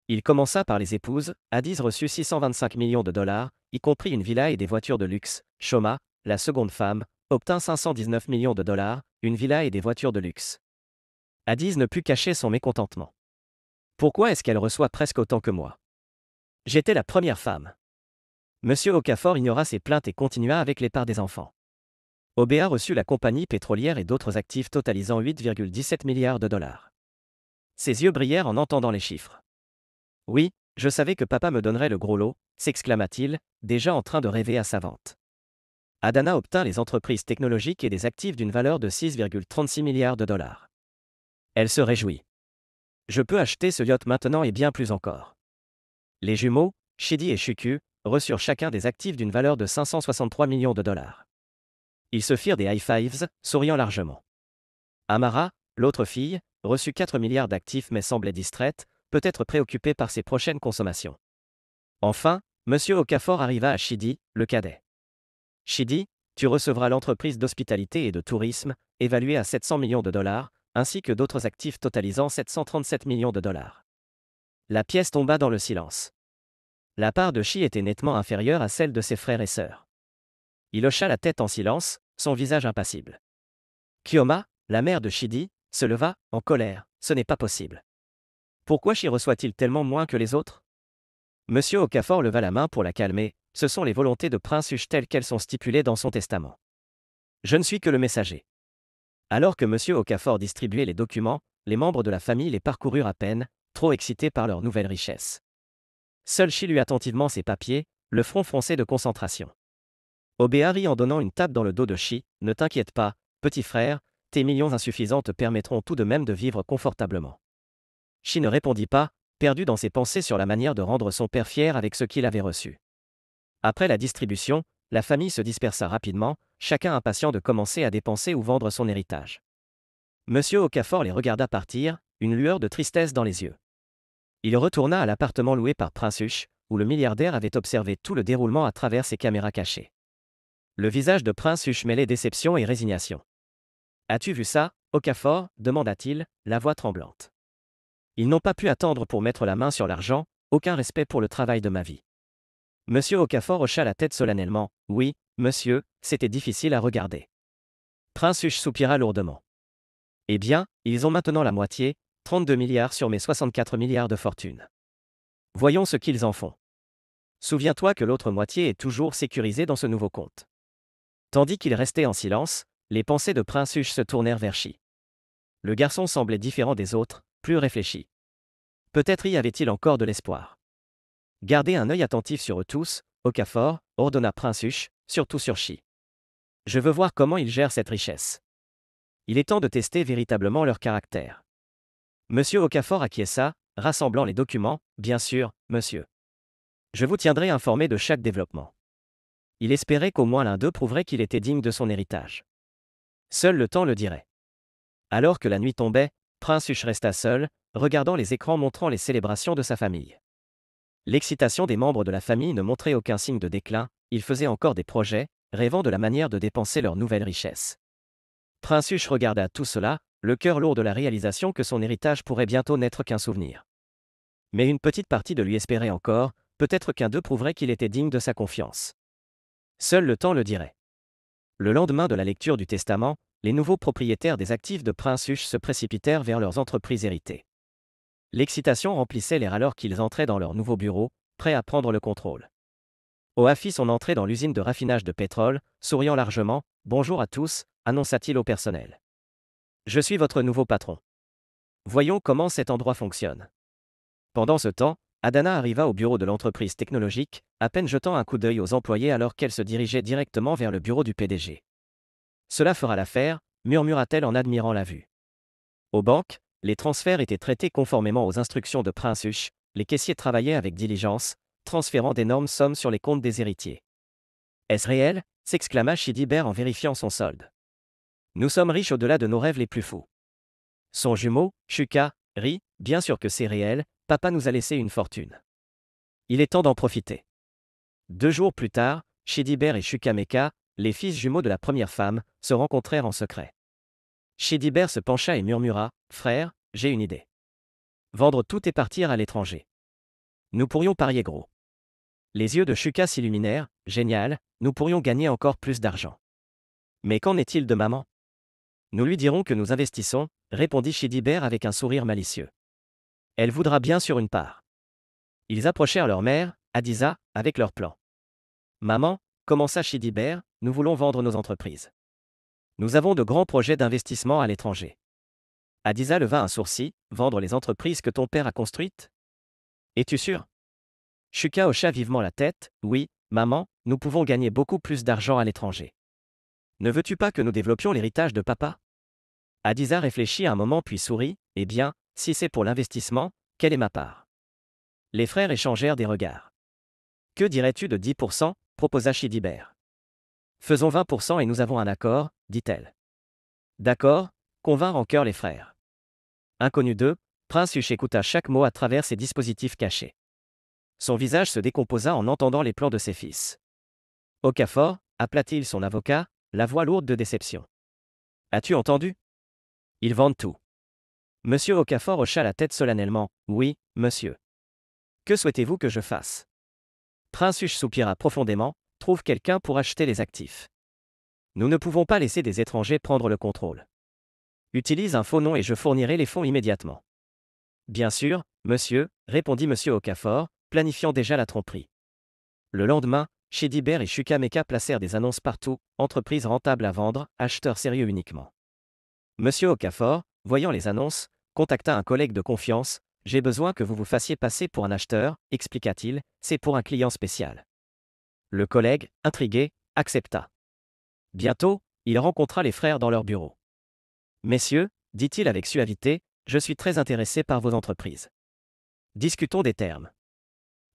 Il commença par les épouses. Adiz reçut 625 millions de dollars, y compris une villa et des voitures de luxe. Shoma, la seconde femme, obtint 519 millions de dollars, une villa et des voitures de luxe. Adiz ne put cacher son mécontentement. Pourquoi est-ce qu'elle reçoit presque autant que moi? J'étais la première femme. Monsieur Okafor ignora ses plaintes et continua avec les parts des enfants. Obéa reçut la compagnie pétrolière et d'autres actifs totalisant 8,17 milliards de dollars. Ses yeux brillèrent en entendant les chiffres. Oui, je savais que papa me donnerait le gros lot, s'exclama-t-il, déjà en train de rêver à sa vente. Adana obtint les entreprises technologiques et des actifs d'une valeur de 6,36 milliards de dollars. Elle se réjouit. Je peux acheter ce yacht maintenant et bien plus encore. Les jumeaux, Chidi et Chuku, reçurent chacun des actifs d'une valeur de 563 millions de dollars. Ils se firent des high-fives, souriant largement. Amara, l'autre fille, reçut 4 milliards d'actifs mais semblait distraite, peut-être préoccupée par ses prochaines consommations. Enfin, monsieur Okafor arriva à Chidi, le cadet. Chidi, tu recevras l'entreprise d'hospitalité et de tourisme, évaluée à 700 millions de dollars, ainsi que d'autres actifs totalisant 737 millions de dollars. La pièce tomba dans le silence. La part de Chi était nettement inférieure à celle de ses frères et sœurs. Il hocha la tête en silence, son visage impassible. Kioma, la mère de Chidi, se leva, en colère. Ce n'est pas possible. Pourquoi Chi reçoit-il tellement moins que les autres? Monsieur Okafor leva la main pour la calmer. Ce sont les volontés de Prince Huche telles qu'elles sont stipulées dans son testament. Je ne suis que le messager. Alors que Monsieur Okafor distribuait les documents, les membres de la famille les parcoururent à peine, trop excités par leur nouvelle richesse. Seul Chi lut attentivement ses papiers, le front froncé de concentration. Obéa rit en donnant une tape dans le dos de Chi. Ne t'inquiète pas, petit frère, tes millions insuffisants te permettront tout de même de vivre confortablement. Chi ne répondit pas, perdu dans ses pensées sur la manière de rendre son père fier avec ce qu'il avait reçu. Après la distribution, la famille se dispersa rapidement, chacun impatient de commencer à dépenser ou vendre son héritage. Monsieur Okafor les regarda partir, une lueur de tristesse dans les yeux. Il retourna à l'appartement loué par Prince Huche, où le milliardaire avait observé tout le déroulement à travers ses caméras cachées. Le visage de Prince Huche mêlait déception et résignation. « As-tu vu ça, Okafor » demanda-t-il, la voix tremblante. « Ils n'ont pas pu attendre pour mettre la main sur l'argent, aucun respect pour le travail de ma vie. » Monsieur Okafor hocha la tête solennellement. « Oui, monsieur, c'était difficile à regarder. » Prince Huche soupira lourdement. « Eh bien, ils ont maintenant la moitié, 32 milliards sur mes 64 milliards de fortune. Voyons ce qu'ils en font. Souviens-toi que l'autre moitié est toujours sécurisée dans ce nouveau compte. » Tandis qu'il restait en silence, les pensées de Prince Huche se tournèrent vers Chi. Le garçon semblait différent des autres, plus réfléchi. Peut-être y avait-il encore de l'espoir. « Gardez un œil attentif sur eux tous, Okafor, ordonna Prince Huche, surtout sur Chi. Je veux voir comment ils gèrent cette richesse. Il est temps de tester véritablement leur caractère. » Monsieur Okafor acquiesça, rassemblant les documents. « Bien sûr, monsieur. Je vous tiendrai informé de chaque développement. » Il espérait qu'au moins l'un d'eux prouverait qu'il était digne de son héritage. Seul le temps le dirait. Alors que la nuit tombait, Prince Huche resta seul, regardant les écrans montrant les célébrations de sa famille. L'excitation des membres de la famille ne montrait aucun signe de déclin, ils faisaient encore des projets, rêvant de la manière de dépenser leur nouvelle richesse. Prince Huche regarda tout cela, le cœur lourd de la réalisation que son héritage pourrait bientôt n'être qu'un souvenir. Mais une petite partie de lui espérait encore, peut-être qu'un d'eux prouverait qu'il était digne de sa confiance. Seul le temps le dirait. Le lendemain de la lecture du testament, les nouveaux propriétaires des actifs de Prince Huche se précipitèrent vers leurs entreprises héritées. L'excitation remplissait l'air alors qu'ils entraient dans leur nouveau bureau, prêts à prendre le contrôle. Oa fit son entrée dans l'usine de raffinage de pétrole, souriant largement. « Bonjour à tous », annonça-t-il au personnel. « Je suis votre nouveau patron. Voyons comment cet endroit fonctionne. » Pendant ce temps, Adana arriva au bureau de l'entreprise technologique, à peine jetant un coup d'œil aux employés alors qu'elle se dirigeait directement vers le bureau du PDG. « Cela fera l'affaire », murmura-t-elle en admirant la vue. Aux banques, les transferts étaient traités conformément aux instructions de Prince Huche, les caissiers travaillaient avec diligence, transférant d'énormes sommes sur les comptes des héritiers. « Est-ce réel » s'exclama Chidibert en vérifiant son solde. « Nous sommes riches au-delà de nos rêves les plus fous. » Son jumeau, Shuka, rit. « Bien sûr que c'est réel, papa nous a laissé une fortune. Il est temps d'en profiter. » 2 jours plus tard, Chidibert et Shukameka, les fils jumeaux de la première femme, se rencontrèrent en secret. Chidibert se pencha et murmura. « Frère, j'ai une idée. Vendre tout et partir à l'étranger. Nous pourrions parier gros. » Les yeux de Shuka s'illuminèrent. « Génial, nous pourrions gagner encore plus d'argent. » « Mais qu'en est-il de maman ? » « Nous lui dirons que nous investissons, » répondit Chidibert avec un sourire malicieux. « Elle voudra bien sûr une part. » Ils approchèrent leur mère, Adisa, avec leur plan. « Maman, » commença Chidibert, « nous voulons vendre nos entreprises. Nous avons de grands projets d'investissement à l'étranger. » Adisa leva un sourcil. « Vendre les entreprises que ton père a construites ? Es-tu sûr ?» Shuka hocha vivement la tête. « Oui, maman, nous pouvons gagner beaucoup plus d'argent à l'étranger. Ne veux-tu pas que nous développions l'héritage de papa ?» Adisa réfléchit un moment puis sourit. « Eh bien, si c'est pour l'investissement, quelle est ma part ?» Les frères échangèrent des regards. « Que dirais-tu de 10% » proposa Chidibert. « Faisons 20% et nous avons un accord, » dit-elle. « D'accord » convinrent en chœur les frères. Inconnu d'eux, Prince Huche écouta chaque mot à travers ses dispositifs cachés. Son visage se décomposa en entendant les plans de ses fils. « Okafor » appela-t-il son avocat, la voix lourde de déception. « As-tu entendu ? Ils vendent tout. » Monsieur Okafor hocha la tête solennellement. « Oui, monsieur. Que souhaitez-vous que je fasse ?» Prince Huche soupira profondément. « Trouve quelqu'un pour acheter les actifs. Nous ne pouvons pas laisser des étrangers prendre le contrôle. Utilise un faux nom et je fournirai les fonds immédiatement. » « Bien sûr, monsieur, » répondit monsieur Okafor, planifiant déjà la tromperie. Le lendemain, Chedibert et Chukwuemeka placèrent des annonces partout, entreprise rentable à vendre, acheteurs sérieux uniquement. Monsieur Okafor, voyant les annonces, contacta un collègue de confiance. J'ai besoin que vous vous fassiez passer pour un acheteur, expliqua-t-il, c'est pour un client spécial. Le collègue, intrigué, accepta. Bientôt, il rencontra les frères dans leur bureau. Messieurs, dit-il avec suavité, je suis très intéressé par vos entreprises. Discutons des termes.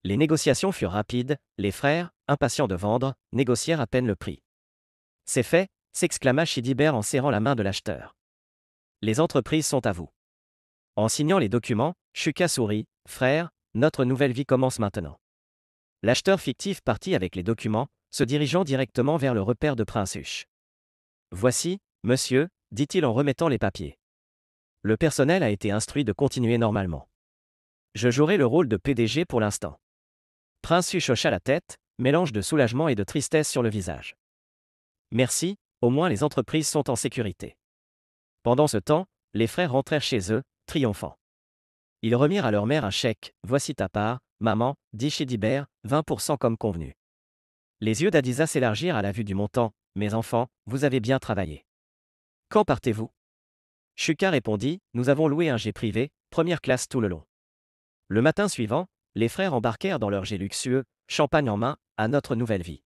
Les négociations furent rapides, les frères, impatients de vendre, négocièrent à peine le prix. C'est fait, s'exclama Chedibert en serrant la main de l'acheteur. Les entreprises sont à vous. En signant les documents, Chuka sourit, frère, notre nouvelle vie commence maintenant. L'acheteur fictif partit avec les documents, se dirigeant directement vers le repère de Prince Huch. Voici, monsieur, dit-il en remettant les papiers. Le personnel a été instruit de continuer normalement. Je jouerai le rôle de PDG pour l'instant. Prince Huch hocha la tête, mélange de soulagement et de tristesse sur le visage. Merci, au moins les entreprises sont en sécurité. Pendant ce temps, les frères rentrèrent chez eux, triomphants. Ils remirent à leur mère un chèque. Voici ta part, maman, dit Chedibert, 20% comme convenu. Les yeux d'Adiza s'élargirent à la vue du montant. Mes enfants, vous avez bien travaillé. Quand partez-vous? Chuka répondit, nous avons loué un jet privé, première classe tout le long. Le matin suivant, les frères embarquèrent dans leur jet luxueux, champagne en main, à notre nouvelle vie.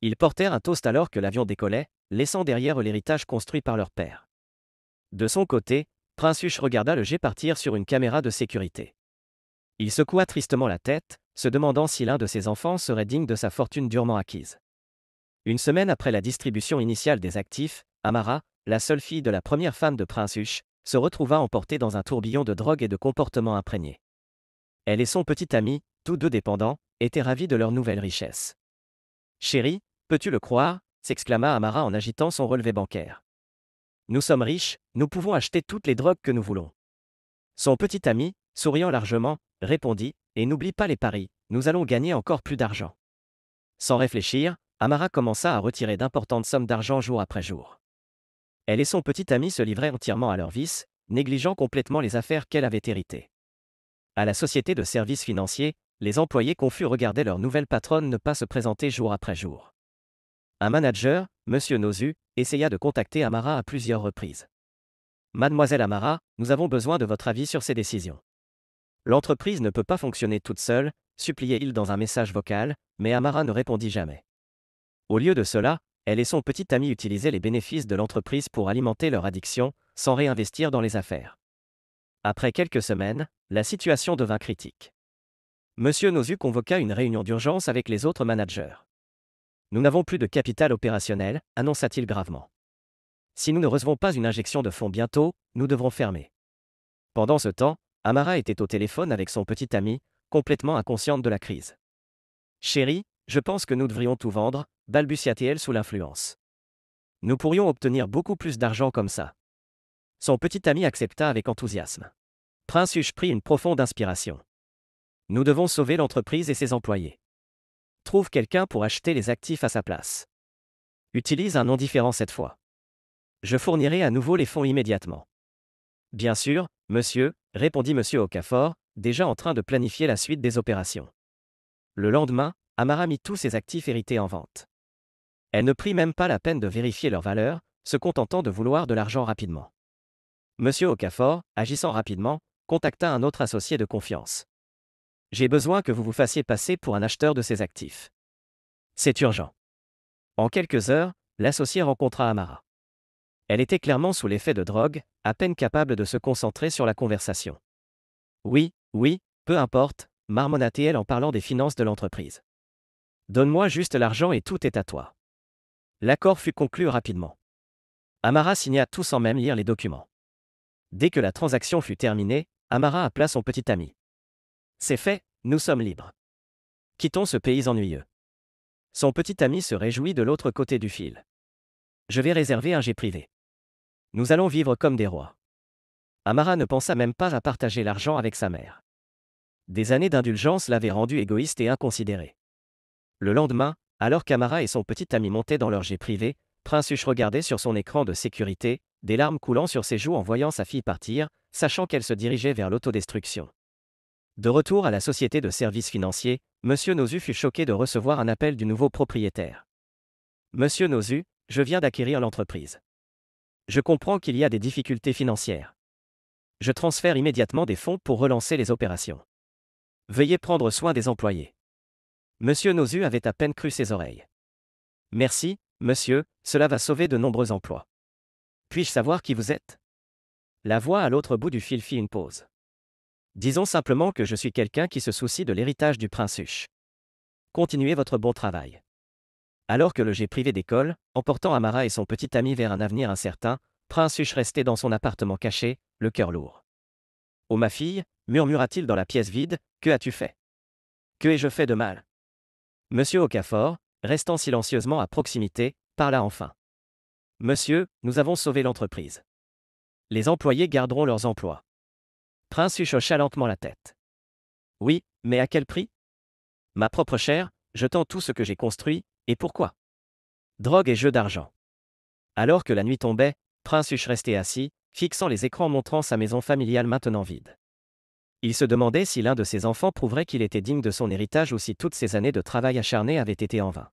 Ils portèrent un toast alors que l'avion décollait, laissant derrière eux l'héritage construit par leur père. De son côté, Prince Huch regarda le jet partir sur une caméra de sécurité. Il secoua tristement la tête, se demandant si l'un de ses enfants serait digne de sa fortune durement acquise. Une semaine après la distribution initiale des actifs, Amara, la seule fille de la première femme de Prince Huch, se retrouva emportée dans un tourbillon de drogue et de comportements imprégnés. Elle et son petit ami, tous deux dépendants, étaient ravis de leur nouvelle richesse. Chérie, peux-tu le croire? S'exclama Amara en agitant son relevé bancaire. Nous sommes riches, nous pouvons acheter toutes les drogues que nous voulons. Son petit ami, souriant largement, répondit, et n'oublie pas les paris, nous allons gagner encore plus d'argent. Sans réfléchir, Amara commença à retirer d'importantes sommes d'argent jour après jour. Elle et son petit ami se livraient entièrement à leurs vices, négligeant complètement les affaires qu'elle avait héritées. À la société de services financiers, les employés confus regardaient leur nouvelle patronne ne pas se présenter jour après jour. Un manager, Monsieur Nozu, essaya de contacter Amara à plusieurs reprises. Mademoiselle Amara, nous avons besoin de votre avis sur ces décisions. L'entreprise ne peut pas fonctionner toute seule, suppliait-il dans un message vocal, mais Amara ne répondit jamais. Au lieu de cela, elle et son petit ami utilisaient les bénéfices de l'entreprise pour alimenter leur addiction, sans réinvestir dans les affaires. Après quelques semaines, la situation devint critique. Monsieur Nozu convoqua une réunion d'urgence avec les autres managers. Nous n'avons plus de capital opérationnel, annonça-t-il gravement. Si nous ne recevons pas une injection de fonds bientôt, nous devrons fermer. Pendant ce temps, Amara était au téléphone avec son petit ami, complètement inconsciente de la crise. Chérie, je pense que nous devrions tout vendre, balbutia-t-elle sous l'influence. Nous pourrions obtenir beaucoup plus d'argent comme ça. Son petit ami accepta avec enthousiasme. Prince Huch prit une profonde inspiration. Nous devons sauver l'entreprise et ses employés. Trouve quelqu'un pour acheter les actifs à sa place. Utilise un nom différent cette fois. Je fournirai à nouveau les fonds immédiatement. Bien sûr, monsieur, répondit monsieur Okafor, déjà en train de planifier la suite des opérations. Le lendemain, Amara mit tous ses actifs hérités en vente. Elle ne prit même pas la peine de vérifier leur valeur, se contentant de vouloir de l'argent rapidement. Monsieur Okafor, agissant rapidement, contacta un autre associé de confiance. J'ai besoin que vous vous fassiez passer pour un acheteur de ces actifs. C'est urgent. En quelques heures, l'associé rencontra Amara. Elle était clairement sous l'effet de drogue, à peine capable de se concentrer sur la conversation. Oui, peu importe, marmonna-t-elle en parlant des finances de l'entreprise. Donne-moi juste l'argent et tout est à toi. L'accord fut conclu rapidement. Amara signa tout sans même lire les documents. Dès que la transaction fut terminée, Amara appela son petit ami. C'est fait, nous sommes libres. Quittons ce pays ennuyeux. Son petit ami se réjouit de l'autre côté du fil. Je vais réserver un jet privé. Nous allons vivre comme des rois. Amara ne pensa même pas à partager l'argent avec sa mère. Des années d'indulgence l'avaient rendue égoïste et inconsidérée. Le lendemain, alors qu'Amara et son petit ami montaient dans leur jet privé, Prince Huch regardait sur son écran de sécurité, des larmes coulant sur ses joues en voyant sa fille partir, sachant qu'elle se dirigeait vers l'autodestruction. De retour à la société de services financiers, Monsieur Nozu fut choqué de recevoir un appel du nouveau propriétaire. Monsieur Nozu, je viens d'acquérir l'entreprise. Je comprends qu'il y a des difficultés financières. Je transfère immédiatement des fonds pour relancer les opérations. Veuillez prendre soin des employés. Monsieur Nozu avait à peine cru ses oreilles. Merci, monsieur, cela va sauver de nombreux emplois. Puis-je savoir qui vous êtes? La voix à l'autre bout du fil fit une pause. Disons simplement que je suis quelqu'un qui se soucie de l'héritage du prince Huche. Continuez votre bon travail. Alors que le j'ai privé d'école, emportant Amara et son petit ami vers un avenir incertain, Prince Huche restait dans son appartement caché, le cœur lourd. Oh ma fille, murmura-t-il dans la pièce vide, que as-tu fait? Que ai-je fait de mal? Monsieur Okafor, restant silencieusement à proximité, parla enfin. Monsieur, nous avons sauvé l'entreprise. Les employés garderont leurs emplois. Prince Huche hocha lentement la tête. Oui, mais à quel prix? Ma propre chair, jetant tout ce que j'ai construit, et pourquoi? Drogue et jeux d'argent. Alors que la nuit tombait, Prince Huche restait assis, fixant les écrans montrant sa maison familiale maintenant vide. Il se demandait si l'un de ses enfants prouverait qu'il était digne de son héritage ou si toutes ces années de travail acharné avaient été en vain.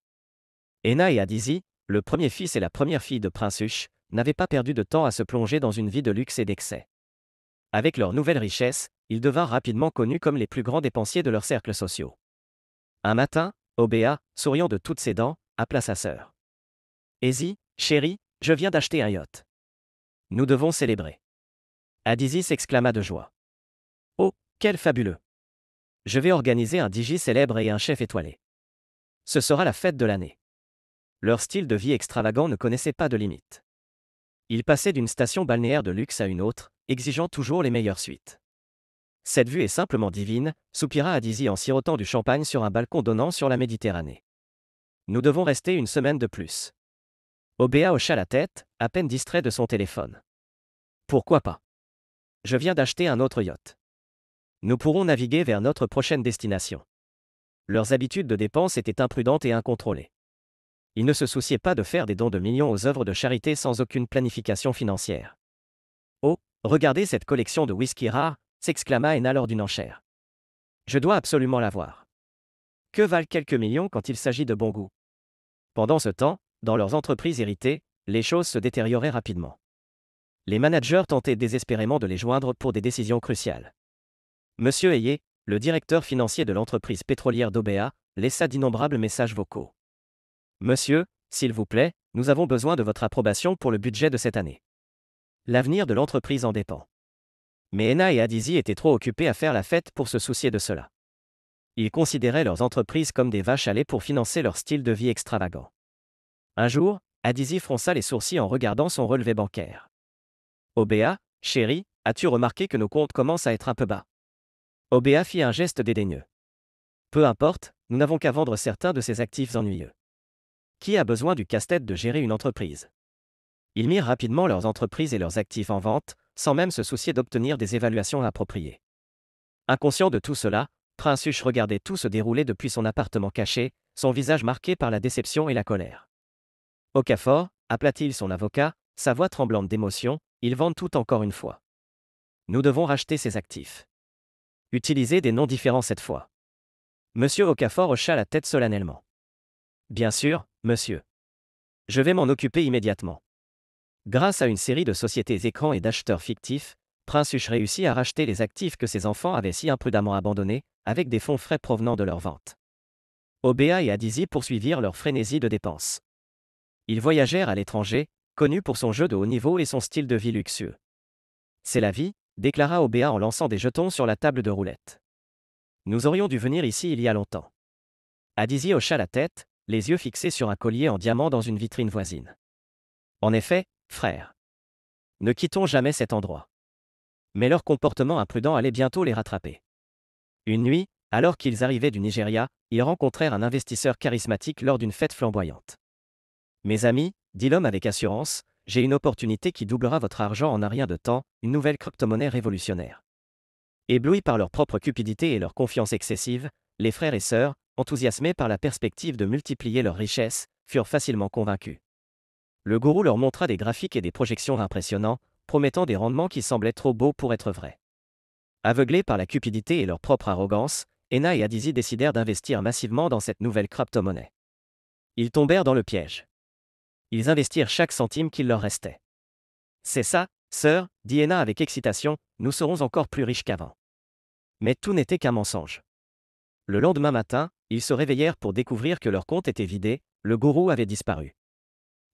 Ena et Adizi, le premier fils et la première fille de Prince Huche, n'avaient pas perdu de temps à se plonger dans une vie de luxe et d'excès. Avec leur nouvelle richesse, ils devinrent rapidement connus comme les plus grands dépensiers de leurs cercles sociaux. Un matin, Obéa, souriant de toutes ses dents, appela sa sœur. Ezi, chérie, je viens d'acheter un yacht. Nous devons célébrer. Adizi s'exclama de joie. Oh, quel fabuleux! Je vais organiser un DJ célèbre et un chef étoilé. Ce sera la fête de l'année. Leur style de vie extravagant ne connaissait pas de limite. Ils passaient d'une station balnéaire de luxe à une autre, exigeant toujours les meilleures suites. Cette vue est simplement divine, soupira Adizi en sirotant du champagne sur un balcon donnant sur la Méditerranée. Nous devons rester une semaine de plus. Obéa hocha la tête, à peine distrait de son téléphone. Pourquoi pas? Je viens d'acheter un autre yacht. Nous pourrons naviguer vers notre prochaine destination. Leurs habitudes de dépenses étaient imprudentes et incontrôlées. Ils ne se souciaient pas de faire des dons de millions aux œuvres de charité sans aucune planification financière. Oh, regardez cette collection de whisky rares, s'exclama Ena lors d'une enchère. Je dois absolument la voir. Que valent quelques millions quand il s'agit de bon goût? Pendant ce temps, dans leurs entreprises héritées, les choses se détérioraient rapidement. Les managers tentaient désespérément de les joindre pour des décisions cruciales. Monsieur Ayé, le directeur financier de l'entreprise pétrolière d'Obéa, laissa d'innombrables messages vocaux. Monsieur, s'il vous plaît, nous avons besoin de votre approbation pour le budget de cette année. L'avenir de l'entreprise en dépend. Mais Ena et Adizi étaient trop occupés à faire la fête pour se soucier de cela. Ils considéraient leurs entreprises comme des vaches à lait pour financer leur style de vie extravagant. Un jour, Adizi fronça les sourcils en regardant son relevé bancaire. Obéa, chérie, as-tu remarqué que nos comptes commencent à être un peu bas? Obéa fit un geste dédaigneux. Peu importe, nous n'avons qu'à vendre certains de ces actifs ennuyeux. Qui a besoin du casse-tête de gérer une entreprise? Ils mirent rapidement leurs entreprises et leurs actifs en vente, sans même se soucier d'obtenir des évaluations appropriées. Inconscient de tout cela, Prince Huche regardait tout se dérouler depuis son appartement caché, son visage marqué par la déception et la colère. Okafor, appela-t-il son avocat, sa voix tremblante d'émotion, ils vendent tout encore une fois. Nous devons racheter ces actifs. Utilisez des noms différents cette fois. Monsieur Okafor hocha la tête solennellement. Bien sûr, monsieur. Je vais m'en occuper immédiatement. Grâce à une série de sociétés écrans et d'acheteurs fictifs, Prince Huche réussit à racheter les actifs que ses enfants avaient si imprudemment abandonnés, avec des fonds frais provenant de leur vente. Obéa et Adizi poursuivirent leur frénésie de dépenses. Ils voyagèrent à l'étranger, connus pour son jeu de haut niveau et son style de vie luxueux. C'est la vie, déclara Obéa en lançant des jetons sur la table de roulette. Nous aurions dû venir ici il y a longtemps. Adizi hocha la tête, les yeux fixés sur un collier en diamant dans une vitrine voisine. En effet, frère. Ne quittons jamais cet endroit. Mais leur comportement imprudent allait bientôt les rattraper. Une nuit, alors qu'ils arrivaient du Nigeria, ils rencontrèrent un investisseur charismatique lors d'une fête flamboyante. Mes amis, dit l'homme avec assurance, j'ai une opportunité qui doublera votre argent en un rien de temps, une nouvelle crypto-monnaie révolutionnaire. Éblouis par leur propre cupidité et leur confiance excessive, les frères et sœurs, enthousiasmés par la perspective de multiplier leurs richesses, furent facilement convaincus. Le gourou leur montra des graphiques et des projections impressionnants, promettant des rendements qui semblaient trop beaux pour être vrais. Aveuglés par la cupidité et leur propre arrogance, Ena et Adizi décidèrent d'investir massivement dans cette nouvelle crypto-monnaie. Ils tombèrent dans le piège. Ils investirent chaque centime qu'il leur restait. C'est ça, sœur, dit Ena avec excitation, nous serons encore plus riches qu'avant. Mais tout n'était qu'un mensonge. Le lendemain matin, ils se réveillèrent pour découvrir que leur compte était vidé, le gourou avait disparu.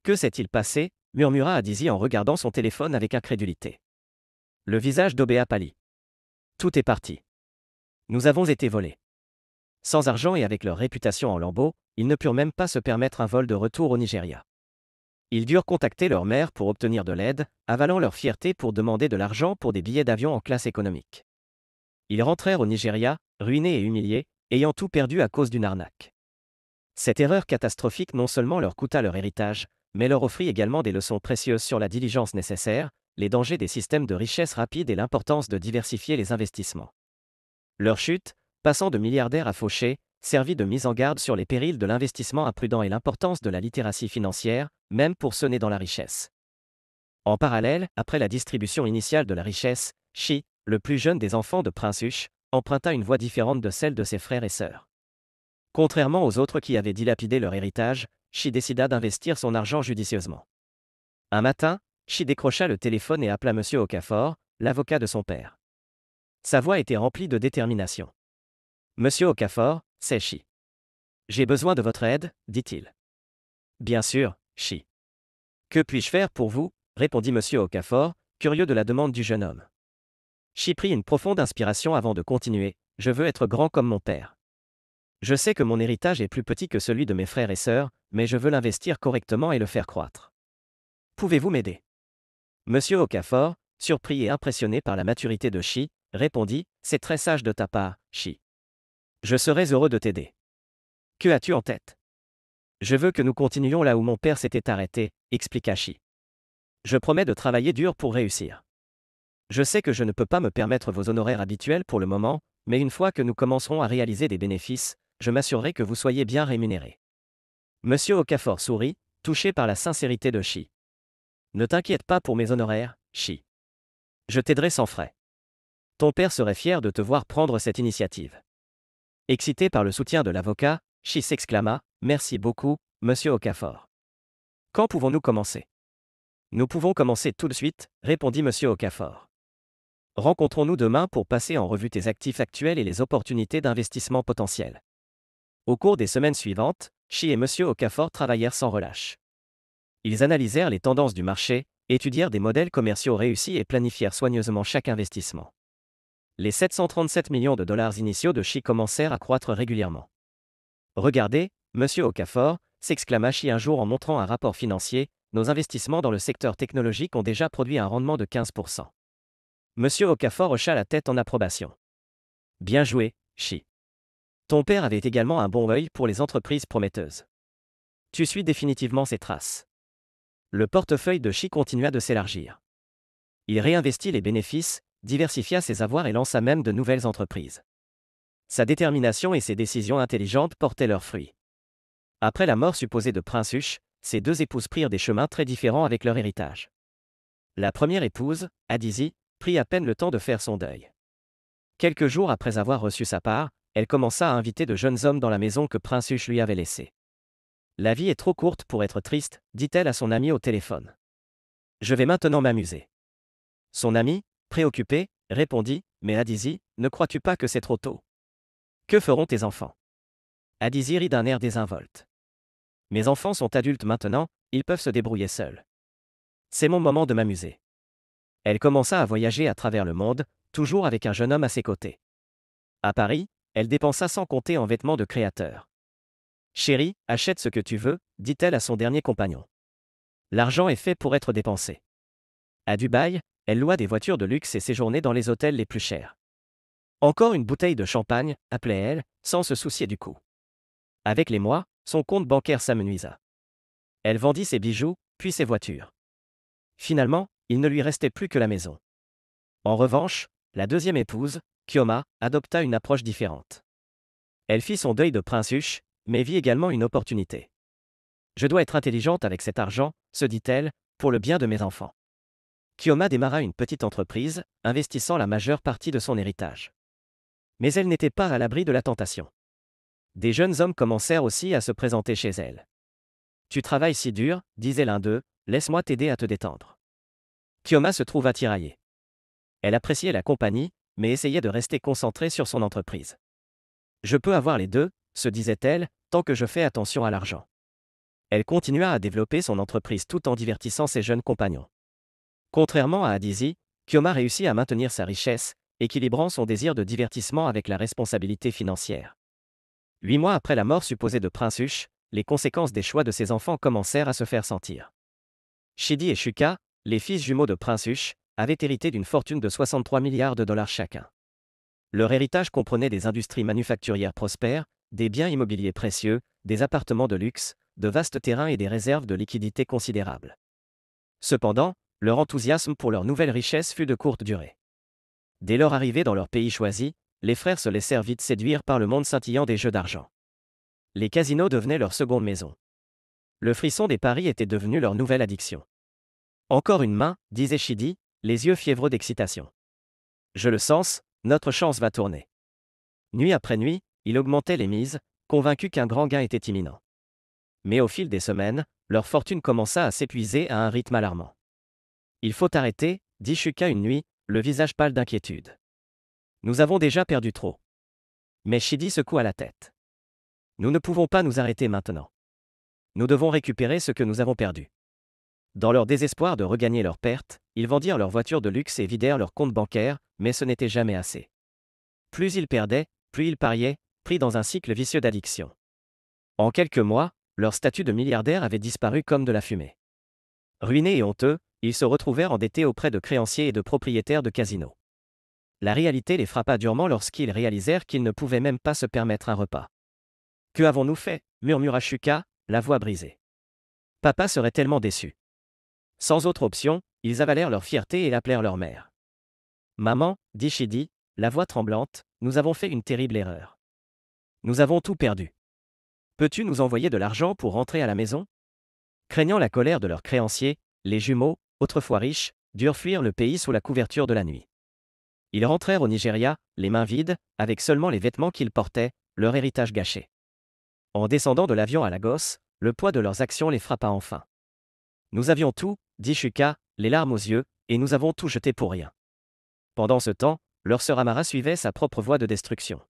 Que s'est-il passé murmura Adizi en regardant son téléphone avec incrédulité. Le visage d'Obéa pâlit. Tout est parti. Nous avons été volés. Sans argent et avec leur réputation en lambeaux, ils ne purent même pas se permettre un vol de retour au Nigeria. Ils durent contacter leur mère pour obtenir de l'aide, avalant leur fierté pour demander de l'argent pour des billets d'avion en classe économique. Ils rentrèrent au Nigeria, ruinés et humiliés, ayant tout perdu à cause d'une arnaque. Cette erreur catastrophique non seulement leur coûta leur héritage, mais leur offrit également des leçons précieuses sur la diligence nécessaire, les dangers des systèmes de richesse rapide et l'importance de diversifier les investissements. Leur chute, passant de milliardaires à fauchés, servit de mise en garde sur les périls de l'investissement imprudent et l'importance de la littératie financière, même pour sonner dans la richesse. En parallèle, après la distribution initiale de la richesse, Shi, le plus jeune des enfants de Prince Hush, emprunta une voie différente de celle de ses frères et sœurs. Contrairement aux autres qui avaient dilapidé leur héritage, Shi décida d'investir son argent judicieusement. Un matin, Shi décrocha le téléphone et appela Monsieur Okafor, l'avocat de son père. Sa voix était remplie de détermination. Monsieur Okafor, c'est Shi. J'ai besoin de votre aide, dit-il. Bien sûr, Shi. Que puis-je faire pour vous répondit Monsieur Okafor, curieux de la demande du jeune homme. Shi prit une profonde inspiration avant de continuer. Je veux être grand comme mon père. Je sais que mon héritage est plus petit que celui de mes frères et sœurs, mais je veux l'investir correctement et le faire croître. Pouvez-vous m'aider? Monsieur Okafor, surpris et impressionné par la maturité de Shi, répondit, c'est très sage de ta part, Shi. Je serais heureux de t'aider. Que as-tu en tête? Je veux que nous continuions là où mon père s'était arrêté, expliqua Shi. Je promets de travailler dur pour réussir. Je sais que je ne peux pas me permettre vos honoraires habituels pour le moment, mais une fois que nous commencerons à réaliser des bénéfices, je m'assurerai que vous soyez bien rémunéré. Monsieur Okafor sourit, touché par la sincérité de Shi. Ne t'inquiète pas pour mes honoraires, Shi. Je t'aiderai sans frais. Ton père serait fier de te voir prendre cette initiative. Excité par le soutien de l'avocat, Shi s'exclama, merci beaucoup, monsieur Okafor. Quand pouvons-nous commencer? Nous pouvons commencer tout de suite, répondit monsieur Okafor. Rencontrons-nous demain pour passer en revue tes actifs actuels et les opportunités d'investissement potentielles. Au cours des semaines suivantes, Shi et monsieur Okafor travaillèrent sans relâche. Ils analysèrent les tendances du marché, étudièrent des modèles commerciaux réussis et planifièrent soigneusement chaque investissement. Les 737 millions de dollars initiaux de Shi commencèrent à croître régulièrement. Regardez, monsieur Okafor, s'exclama Shi un jour en montrant un rapport financier, nos investissements dans le secteur technologique ont déjà produit un rendement de 15%. Monsieur Okafor hocha la tête en approbation. Bien joué, Shi. Ton père avait également un bon œil pour les entreprises prometteuses. Tu suis définitivement ses traces. Le portefeuille de Shi continua de s'élargir. Il réinvestit les bénéfices, diversifia ses avoirs et lança même de nouvelles entreprises. Sa détermination et ses décisions intelligentes portaient leurs fruits. Après la mort supposée de Prince Hush, ses deux épouses prirent des chemins très différents avec leur héritage. La première épouse, Adizi, prit à peine le temps de faire son deuil. Quelques jours après avoir reçu sa part, elle commença à inviter de jeunes hommes dans la maison que Prince Hush lui avait laissée. La vie est trop courte pour être triste, dit-elle à son ami au téléphone. Je vais maintenant m'amuser. Son ami, préoccupé, répondit, mais Adizi, ne crois-tu pas que c'est trop tôt? Que feront tes enfants? Adizi rit d'un air désinvolte. Mes enfants sont adultes maintenant, ils peuvent se débrouiller seuls. C'est mon moment de m'amuser. Elle commença à voyager à travers le monde, toujours avec un jeune homme à ses côtés. À Paris, elle dépensa sans compter en vêtements de créateur. Chérie, achète ce que tu veux, dit-elle à son dernier compagnon. L'argent est fait pour être dépensé. À Dubaï, elle loua des voitures de luxe et séjournait dans les hôtels les plus chers. Encore une bouteille de champagne, appelait-elle, sans se soucier du coût. Avec les mois, son compte bancaire s'amenuisa. Elle vendit ses bijoux, puis ses voitures. Finalement, il ne lui restait plus que la maison. En revanche, la deuxième épouse, Kioma, adopta une approche différente. Elle fit son deuil de Prince Hush, mais vit également une opportunité. Je dois être intelligente avec cet argent, se dit-elle, pour le bien de mes enfants. Kyoma démarra une petite entreprise, investissant la majeure partie de son héritage. Mais elle n'était pas à l'abri de la tentation. Des jeunes hommes commencèrent aussi à se présenter chez elle. Tu travailles si dur, disait l'un d'eux, laisse-moi t'aider à te détendre. Kyoma se trouva tiraillée. Elle appréciait la compagnie, mais essayait de rester concentrée sur son entreprise. Je peux avoir les deux, se disait-elle, tant que je fais attention à l'argent. Elle continua à développer son entreprise tout en divertissant ses jeunes compagnons. Contrairement à Adizi, Kyoma réussit à maintenir sa richesse, équilibrant son désir de divertissement avec la responsabilité financière. 8 mois après la mort supposée de Prince Hush, les conséquences des choix de ses enfants commencèrent à se faire sentir. Shidi et Shuka, les fils jumeaux de Prince Hush, avaient hérité d'une fortune de 63 milliards de dollars chacun. Leur héritage comprenait des industries manufacturières prospères, des biens immobiliers précieux, des appartements de luxe, de vastes terrains et des réserves de liquidités considérables. Cependant, leur enthousiasme pour leur nouvelle richesse fut de courte durée. Dès leur arrivée dans leur pays choisi, les frères se laissèrent vite séduire par le monde scintillant des jeux d'argent. Les casinos devenaient leur seconde maison. Le frisson des paris était devenu leur nouvelle addiction. Encore une main, disait Shidi, les yeux fiévreux d'excitation. Je le sens, notre chance va tourner. Nuit après nuit, il augmentait les mises, convaincu qu'un grand gain était imminent. Mais au fil des semaines, leur fortune commença à s'épuiser à un rythme alarmant. Il faut arrêter, dit Shuka une nuit, le visage pâle d'inquiétude. Nous avons déjà perdu trop. Mais Shidi secoua la tête. Nous ne pouvons pas nous arrêter maintenant. Nous devons récupérer ce que nous avons perdu. Dans leur désespoir de regagner leurs pertes, ils vendirent leurs voitures de luxe et vidèrent leurs comptes bancaires, mais ce n'était jamais assez. Plus ils perdaient, plus ils pariaient, pris dans un cycle vicieux d'addiction. En quelques mois, leur statut de milliardaire avait disparu comme de la fumée. Ruinés et honteux, ils se retrouvèrent endettés auprès de créanciers et de propriétaires de casinos. La réalité les frappa durement lorsqu'ils réalisèrent qu'ils ne pouvaient même pas se permettre un repas. « Que avons-nous fait » murmura Shuka, la voix brisée. Papa serait tellement déçu. Sans autre option, ils avalèrent leur fierté et l'appelèrent leur mère. Maman, dit Shidi, la voix tremblante, nous avons fait une terrible erreur. Nous avons tout perdu. Peux-tu nous envoyer de l'argent pour rentrer à la maison ? Craignant la colère de leurs créanciers, les jumeaux, autrefois riches, durent fuir le pays sous la couverture de la nuit. Ils rentrèrent au Nigeria, les mains vides, avec seulement les vêtements qu'ils portaient, leur héritage gâché. En descendant de l'avion à Lagos, le poids de leurs actions les frappa enfin. Nous avions tout, dit Shuka, les larmes aux yeux, et nous avons tout jeté pour rien. Pendant ce temps, leur sœur Amara suivait sa propre voie de destruction.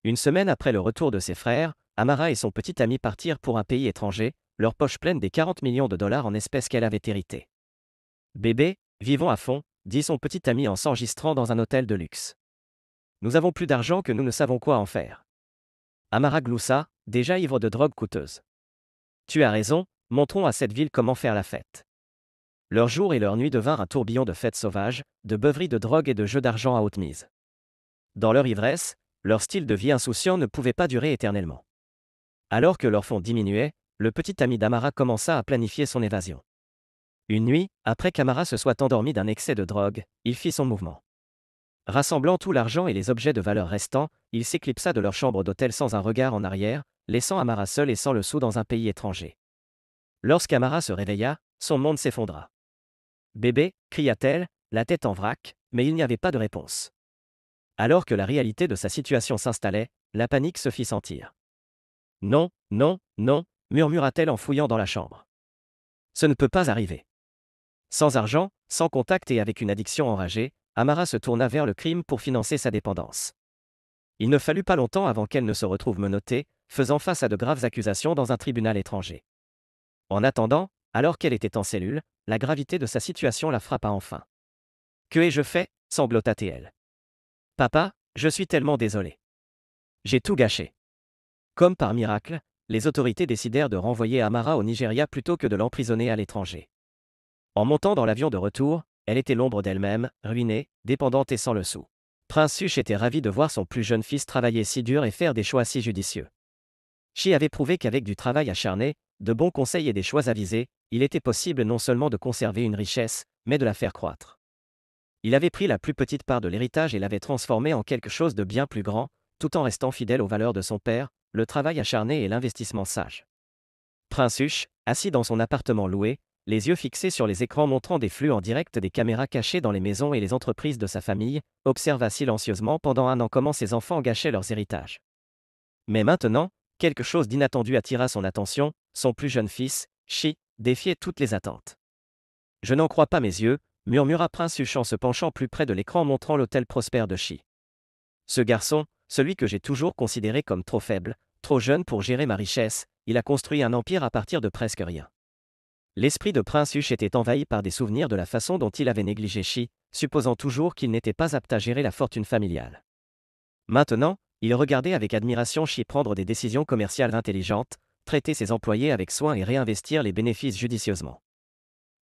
Une semaine après le retour de ses frères, Amara et son petit ami partirent pour un pays étranger, leurs poches pleines des 40 millions de dollars en espèces qu'elle avait héritées. Bébé, vivons à fond, dit son petit ami en s'enregistrant dans un hôtel de luxe. Nous avons plus d'argent que nous ne savons quoi en faire. Amara gloussa, déjà ivre de drogue coûteuse. Tu as raison, montrons à cette ville comment faire la fête. Leurs jours et leurs nuits devinrent un tourbillon de fêtes sauvages, de beuveries de drogue et de jeux d'argent à haute mise. Dans leur ivresse, leur style de vie insouciant ne pouvait pas durer éternellement. Alors que leur fonds diminuait, le petit ami d'Amara commença à planifier son évasion. Une nuit, après qu'Amara se soit endormi d'un excès de drogue, il fit son mouvement. Rassemblant tout l'argent et les objets de valeur restants, il s'éclipsa de leur chambre d'hôtel sans un regard en arrière, laissant Amara seule et sans le sou dans un pays étranger. Lorsqu'Amara se réveilla, son monde s'effondra. « Bébé » cria-t-elle, la tête en vrac, mais il n'y avait pas de réponse. Alors que la réalité de sa situation s'installait, la panique se fit sentir. « Non, non, non » murmura-t-elle en fouillant dans la chambre. « Ce ne peut pas arriver. » Sans argent, sans contact et avec une addiction enragée, Amara se tourna vers le crime pour financer sa dépendance. Il ne fallut pas longtemps avant qu'elle ne se retrouve menottée, faisant face à de graves accusations dans un tribunal étranger. En attendant, alors qu'elle était en cellule, la gravité de sa situation la frappa enfin. « Que ai-je fait » sanglota-t-elle. « Papa, je suis tellement désolée. J'ai tout gâché. » Comme par miracle, les autorités décidèrent de renvoyer Amara au Nigeria plutôt que de l'emprisonner à l'étranger. En montant dans l'avion de retour, elle était l'ombre d'elle-même, ruinée, dépendante et sans le sou. Prince Hush était ravi de voir son plus jeune fils travailler si dur et faire des choix si judicieux. Shi avait prouvé qu'avec du travail acharné, de bons conseils et des choix avisés, il était possible non seulement de conserver une richesse, mais de la faire croître. Il avait pris la plus petite part de l'héritage et l'avait transformé en quelque chose de bien plus grand, tout en restant fidèle aux valeurs de son père, le travail acharné et l'investissement sage. Prince Hush, assis dans son appartement loué, les yeux fixés sur les écrans montrant des flux en direct des caméras cachées dans les maisons et les entreprises de sa famille, observa silencieusement pendant 1 an comment ses enfants gâchaient leurs héritages. Mais maintenant, quelque chose d'inattendu attira son attention, son plus jeune fils, Shi, défiait toutes les attentes. « Je n'en crois pas mes yeux », murmura Prince Hush en se penchant plus près de l'écran montrant l'hôtel prospère de Shi. Ce garçon, celui que j'ai toujours considéré comme trop faible, trop jeune pour gérer ma richesse, il a construit un empire à partir de presque rien. L'esprit de Prince Hush était envahi par des souvenirs de la façon dont il avait négligé Shi, supposant toujours qu'il n'était pas apte à gérer la fortune familiale. Maintenant, il regardait avec admiration Shi prendre des décisions commerciales intelligentes, traiter ses employés avec soin et réinvestir les bénéfices judicieusement.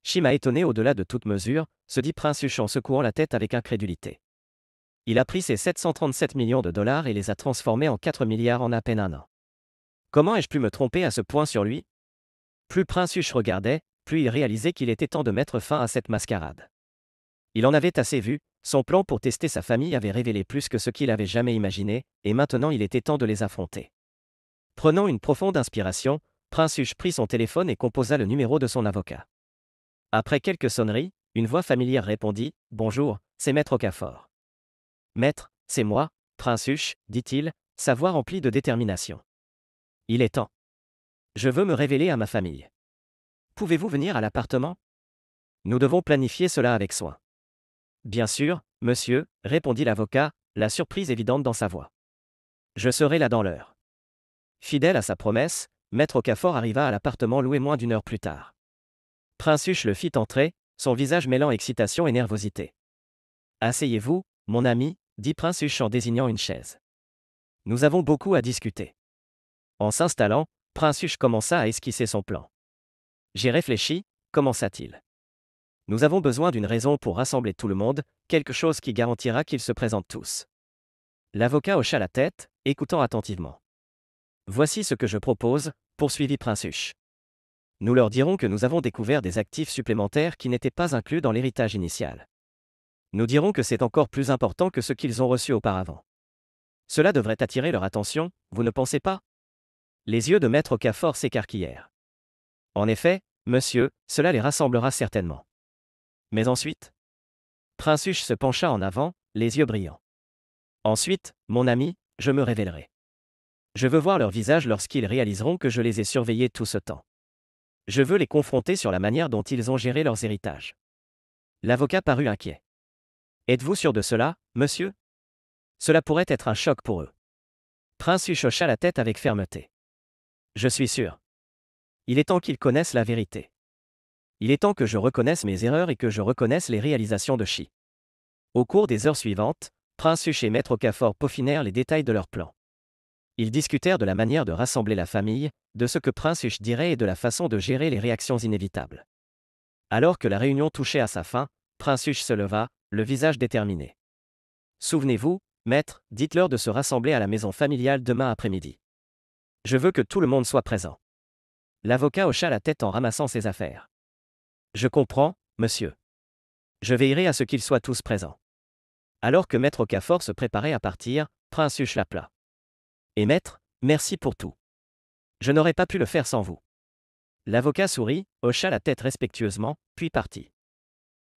Shi m'a étonné au-delà de toute mesure, se dit Prince Hush en secouant la tête avec incrédulité. Il a pris ses 737 millions de dollars et les a transformés en 4 milliards en à peine 1 an. Comment ai-je pu me tromper à ce point sur lui? Plus Prince Hush regardait, plus il réalisait qu'il était temps de mettre fin à cette mascarade. Il en avait assez vu, son plan pour tester sa famille avait révélé plus que ce qu'il avait jamais imaginé, et maintenant il était temps de les affronter. Prenant une profonde inspiration, Prince Hush prit son téléphone et composa le numéro de son avocat. Après quelques sonneries, une voix familière répondit « Bonjour, c'est Maître Okafor. »« Maître, c'est moi, Prince Hush, dit-il, sa voix remplie de détermination. Il est temps. Je veux me révéler à ma famille. Pouvez-vous venir à l'appartement? Nous devons planifier cela avec soin. » Bien sûr, monsieur, répondit l'avocat, la surprise évidente dans sa voix. Je serai là dans l'heure. Fidèle à sa promesse, Maître Okafor arriva à l'appartement loué moins d'1 heure plus tard. Prince Hush le fit entrer, son visage mêlant excitation et nervosité. Asseyez-vous, mon ami, dit Prince Hush en désignant une chaise. Nous avons beaucoup à discuter. En s'installant, Prince Hush commença à esquisser son plan. J'ai réfléchi, commença-t-il. Nous avons besoin d'une raison pour rassembler tout le monde, quelque chose qui garantira qu'ils se présentent tous. L'avocat hocha la tête, écoutant attentivement. Voici ce que je propose, poursuivit Prince Hush. Nous leur dirons que nous avons découvert des actifs supplémentaires qui n'étaient pas inclus dans l'héritage initial. Nous dirons que c'est encore plus important que ce qu'ils ont reçu auparavant. Cela devrait attirer leur attention, vous ne pensez pas? Les yeux de Maître Okafor s'écarquillèrent. En effet, monsieur, cela les rassemblera certainement. Mais ensuite? Prince Hush se pencha en avant, les yeux brillants. Ensuite, mon ami, je me révélerai. Je veux voir leur visage lorsqu'ils réaliseront que je les ai surveillés tout ce temps. Je veux les confronter sur la manière dont ils ont géré leurs héritages. L'avocat parut inquiet. Êtes-vous sûr de cela, monsieur? Cela pourrait être un choc pour eux. Prince Hush hocha la tête avec fermeté. Je suis sûr. Il est temps qu'ils connaissent la vérité. Il est temps que je reconnaisse mes erreurs et que je reconnaisse les réalisations de Shi. Au cours des heures suivantes, Prince Hush et Maître Okafor peaufinèrent les détails de leur plan. Ils discutèrent de la manière de rassembler la famille, de ce que Prince Hush dirait et de la façon de gérer les réactions inévitables. Alors que la réunion touchait à sa fin, Prince Hush se leva, le visage déterminé. Souvenez-vous, maître, dites-leur de se rassembler à la maison familiale demain après-midi. Je veux que tout le monde soit présent. L'avocat hocha la tête en ramassant ses affaires. Je comprends, monsieur. Je veillerai à ce qu'ils soient tous présents. Alors que Maître Okafor se préparait à partir, Prince Hush l'appela. Et maître, merci pour tout. Je n'aurais pas pu le faire sans vous. L'avocat sourit, hocha la tête respectueusement, puis partit.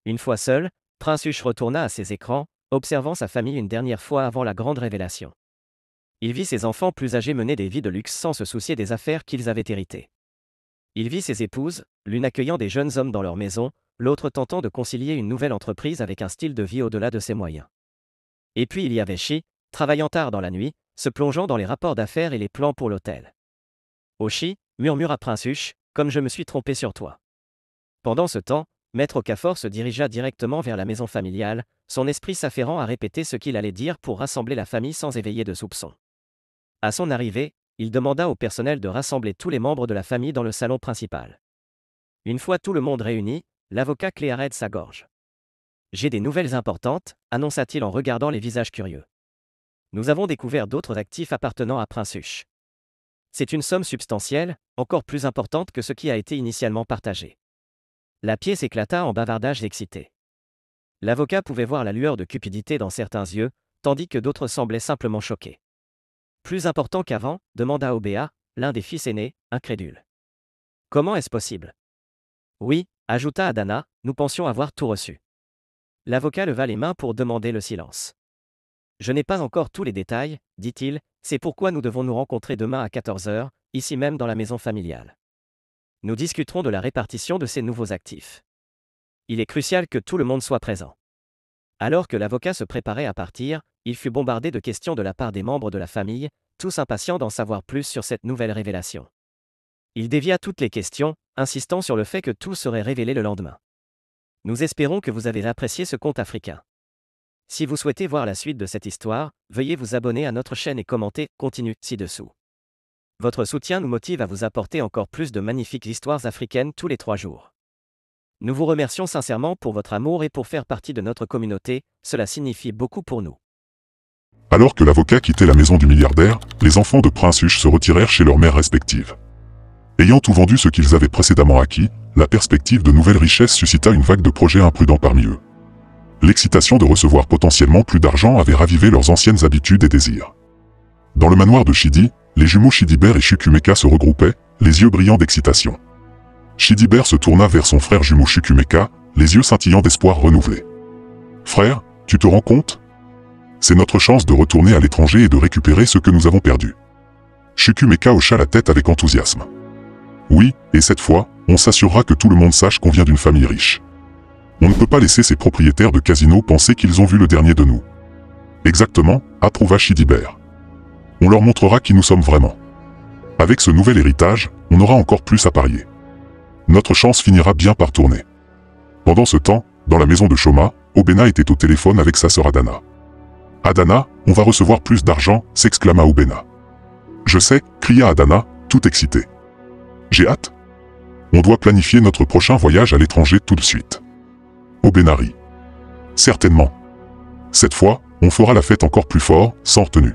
Une fois seul, Prince Hush retourna à ses écrans, observant sa famille une dernière fois avant la grande révélation. Il vit ses enfants plus âgés mener des vies de luxe sans se soucier des affaires qu'ils avaient héritées. Il vit ses épouses, l'une accueillant des jeunes hommes dans leur maison, l'autre tentant de concilier une nouvelle entreprise avec un style de vie au-delà de ses moyens. Et puis il y avait Shi, travaillant tard dans la nuit, se plongeant dans les rapports d'affaires et les plans pour l'hôtel. « Oh Shi, murmura Prince Hush, comme je me suis trompé sur toi. » Pendant ce temps, Maître Okafor se dirigea directement vers la maison familiale, son esprit s'affairant à répéter ce qu'il allait dire pour rassembler la famille sans éveiller de soupçons. À son arrivée, il demanda au personnel de rassembler tous les membres de la famille dans le salon principal. Une fois tout le monde réuni, l'avocat clairait sa gorge. « J'ai des nouvelles importantes, annonça-t-il en regardant les visages curieux. Nous avons découvert d'autres actifs appartenant à Prince Hush. C'est une somme substantielle, encore plus importante que ce qui a été initialement partagé. » La pièce éclata en bavardages excités. L'avocat pouvait voir la lueur de cupidité dans certains yeux, tandis que d'autres semblaient simplement choqués. Plus important qu'avant, demanda Obéa, l'un des fils aînés, incrédule. Comment est-ce possible? Oui, ajouta Adana, nous pensions avoir tout reçu. L'avocat leva les mains pour demander le silence. Je n'ai pas encore tous les détails, dit-il, c'est pourquoi nous devons nous rencontrer demain à 14 h, ici même dans la maison familiale. Nous discuterons de la répartition de ces nouveaux actifs. Il est crucial que tout le monde soit présent. Alors que l'avocat se préparait à partir, il fut bombardé de questions de la part des membres de la famille, tous impatients d'en savoir plus sur cette nouvelle révélation. Il dévia toutes les questions, insistant sur le fait que tout serait révélé le lendemain. Nous espérons que vous avez apprécié ce conte africain. Si vous souhaitez voir la suite de cette histoire, veuillez vous abonner à notre chaîne et commenter « Continue » ci-dessous. Votre soutien nous motive à vous apporter encore plus de magnifiques histoires africaines tous les 3 jours. Nous vous remercions sincèrement pour votre amour et pour faire partie de notre communauté, cela signifie beaucoup pour nous. Alors que l'avocat quittait la maison du milliardaire, les enfants de Prince Huche se retirèrent chez leurs mères respectives. Ayant tout vendu ce qu'ils avaient précédemment acquis, la perspective de nouvelles richesses suscita une vague de projets imprudents parmi eux. L'excitation de recevoir potentiellement plus d'argent avait ravivé leurs anciennes habitudes et désirs. Dans le manoir de Chidi, les jumeaux Chidibert et Chukwumeka se regroupaient, les yeux brillants d'excitation. Chidibert se tourna vers son frère jumeau Chukwumeka, les yeux scintillant d'espoir renouvelé. « Frère, tu te rends compte ? C'est notre chance de retourner à l'étranger et de récupérer ce que nous avons perdu. » Chukwumeka hocha la tête avec enthousiasme. « Oui, et cette fois, on s'assurera que tout le monde sache qu'on vient d'une famille riche. On ne peut pas laisser ces propriétaires de casinos penser qu'ils ont vu le dernier de nous. » Exactement, approuva Chidibert. On leur montrera qui nous sommes vraiment. Avec ce nouvel héritage, on aura encore plus à parier. Notre chance finira bien par tourner. Pendant ce temps, dans la maison de Choma, Obena était au téléphone avec sa sœur Adana. « Adana, on va recevoir plus d'argent » s'exclama Obena. « Je sais » cria Adana, tout excité. « J'ai hâte. On doit planifier notre prochain voyage à l'étranger tout de suite. » Obena rit. « Certainement. Cette fois, on fera la fête encore plus fort, sans retenue.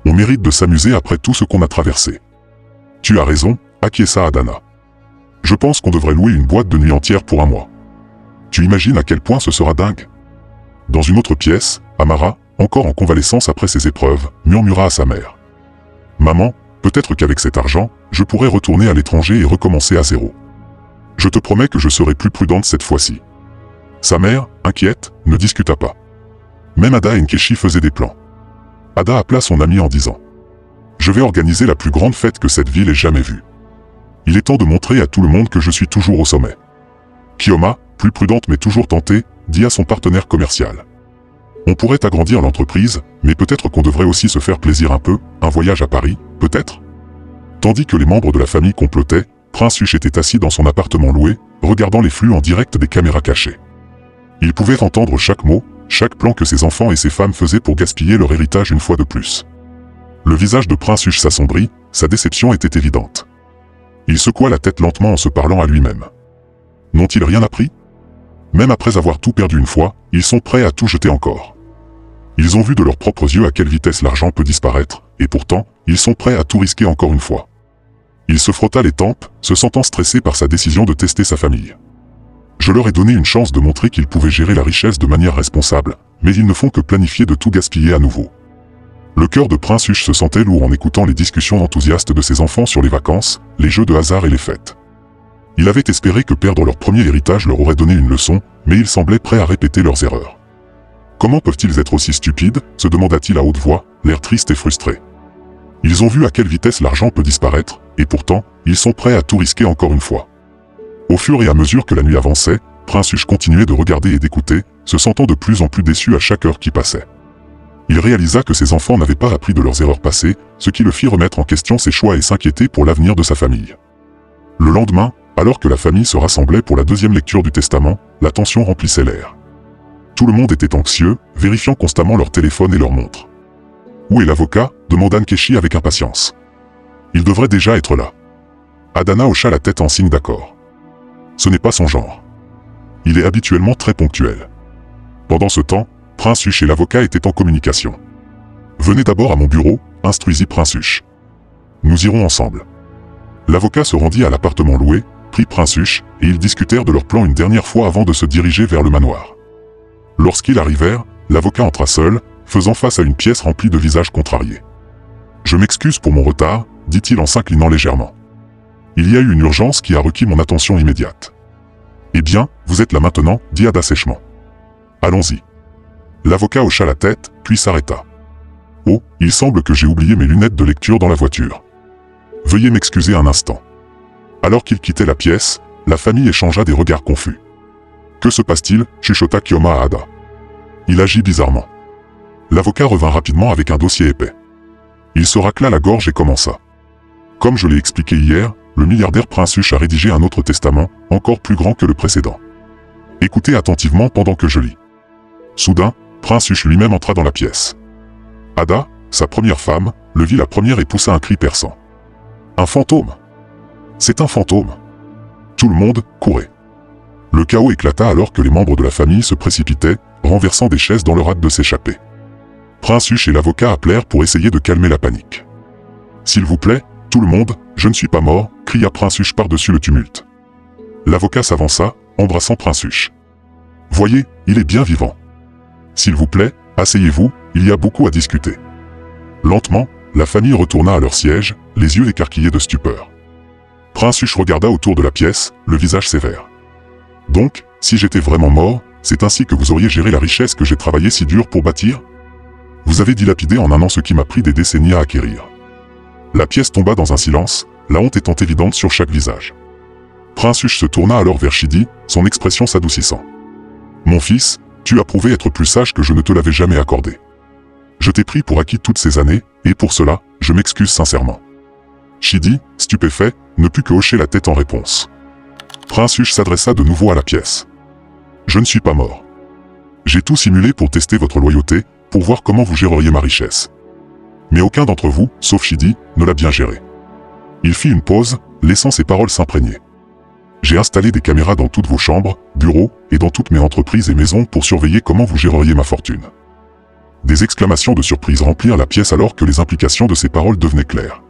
On mérite de s'amuser après tout ce qu'on a traversé. » Tu as raison, acquiesça Adana. Je pense qu'on devrait louer une boîte de nuit entière pour un mois. Tu imagines à quel point ce sera dingue? Dans une autre pièce, Amara, encore en convalescence après ses épreuves, murmura à sa mère. Maman, peut-être qu'avec cet argent, je pourrais retourner à l'étranger et recommencer à zéro. Je te promets que je serai plus prudente cette fois-ci. Sa mère, inquiète, ne discuta pas. Même Ada Nkechi faisait des plans. Ada appela son ami en disant « Je vais organiser la plus grande fête que cette ville ait jamais vue. Il est temps de montrer à tout le monde que je suis toujours au sommet. » Kioma, plus prudente mais toujours tentée, dit à son partenaire commercial. On pourrait agrandir l'entreprise, mais peut-être qu'on devrait aussi se faire plaisir un peu, un voyage à Paris, peut-être. Tandis que les membres de la famille complotaient, Prince Huche était assis dans son appartement loué, regardant les flux en direct des caméras cachées. Il pouvait entendre chaque mot, chaque plan que ses enfants et ses femmes faisaient pour gaspiller leur héritage une fois de plus. Le visage de Prince Huche s'assombrit, sa déception était évidente. Il secoua la tête lentement en se parlant à lui-même. N'ont-ils rien appris? Même après avoir tout perdu une fois, ils sont prêts à tout jeter encore. Ils ont vu de leurs propres yeux à quelle vitesse l'argent peut disparaître, et pourtant, ils sont prêts à tout risquer encore une fois. Il se frotta les tempes, se sentant stressé par sa décision de tester sa famille. Je leur ai donné une chance de montrer qu'ils pouvaient gérer la richesse de manière responsable, mais ils ne font que planifier de tout gaspiller à nouveau. Le cœur de Prince Huche se sentait lourd en écoutant les discussions enthousiastes de ses enfants sur les vacances, les jeux de hasard et les fêtes. Il avait espéré que perdre leur premier héritage leur aurait donné une leçon, mais ils semblaient prêts à répéter leurs erreurs. Comment peuvent-ils être aussi stupides, se demanda-t-il à haute voix, l'air triste et frustré. Ils ont vu à quelle vitesse l'argent peut disparaître, et pourtant, ils sont prêts à tout risquer encore une fois. Au fur et à mesure que la nuit avançait, Prince Huche continuait de regarder et d'écouter, se sentant de plus en plus déçu à chaque heure qui passait. Il réalisa que ses enfants n'avaient pas appris de leurs erreurs passées, ce qui le fit remettre en question ses choix et s'inquiéter pour l'avenir de sa famille. Le lendemain, alors que la famille se rassemblait pour la deuxième lecture du testament, la tension remplissait l'air. Tout le monde était anxieux, vérifiant constamment leur téléphone et leur montre. « Où est l'avocat » demanda Nkechi avec impatience. « Il devrait déjà être là. » Adana hocha la tête en signe d'accord. Ce n'est pas son genre. Il est habituellement très ponctuel. Pendant ce temps, Prince Huche et l'avocat étaient en communication. « Venez d'abord à mon bureau » instruisit Prince Huche. « Nous irons ensemble. » L'avocat se rendit à l'appartement loué, prit Prince Huche, et ils discutèrent de leur plan une dernière fois avant de se diriger vers le manoir. Lorsqu'ils arrivèrent, l'avocat entra seul, faisant face à une pièce remplie de visages contrariés. « Je m'excuse pour mon retard » dit-il en s'inclinant légèrement. « Il y a eu une urgence qui a requis mon attention immédiate. » bien, vous êtes là maintenant, dit Ada sèchement. Allons-y. L'avocat hocha la tête, puis s'arrêta. Oh, il semble que j'ai oublié mes lunettes de lecture dans la voiture. Veuillez m'excuser un instant. Alors qu'il quittait la pièce, la famille échangea des regards confus. Que se passe-t-il, chuchota Kyoma à Ada. Il agit bizarrement. L'avocat revint rapidement avec un dossier épais. Il se racla la gorge et commença. Comme je l'ai expliqué hier, le milliardaire Prince Hush a rédigé un autre testament, encore plus grand que le précédent. Écoutez attentivement pendant que je lis. Soudain, Prince Hush lui-même entra dans la pièce. Ada, sa première femme, le vit la première et poussa un cri perçant. Un fantôme. C'est un fantôme. Tout le monde courait. Le chaos éclata alors que les membres de la famille se précipitaient, renversant des chaises dans leur hâte de s'échapper. Prince Hush et l'avocat appelèrent pour essayer de calmer la panique. S'il vous plaît, tout le monde, je ne suis pas mort, cria Prince Hush par-dessus le tumulte. L'avocat s'avança, embrassant Prince Hush. Voyez, il est bien vivant. S'il vous plaît, asseyez-vous, il y a beaucoup à discuter. Lentement, la famille retourna à leur siège, les yeux écarquillés de stupeur. Prince Hush regarda autour de la pièce, le visage sévère. Donc, si j'étais vraiment mort, c'est ainsi que vous auriez géré la richesse que j'ai travaillé si dur pour bâtir? Vous avez dilapidé en un an ce qui m'a pris des décennies à acquérir. La pièce tomba dans un silence, la honte étant évidente sur chaque visage. Prince Hush se tourna alors vers Shidi, son expression s'adoucissant. Mon fils, tu as prouvé être plus sage que je ne te l'avais jamais accordé. Je t'ai pris pour acquis toutes ces années, et pour cela, je m'excuse sincèrement. Shidi, stupéfait, ne put que hocher la tête en réponse. Prince Hush s'adressa de nouveau à la pièce. Je ne suis pas mort. J'ai tout simulé pour tester votre loyauté, pour voir comment vous géreriez ma richesse. Mais aucun d'entre vous, sauf Shidi, ne l'a bien géré. Il fit une pause, laissant ses paroles s'imprégner. J'ai installé des caméras dans toutes vos chambres, bureaux, et dans toutes mes entreprises et maisons pour surveiller comment vous géreriez ma fortune. Des exclamations de surprise remplirent la pièce alors que les implications de ces paroles devenaient claires.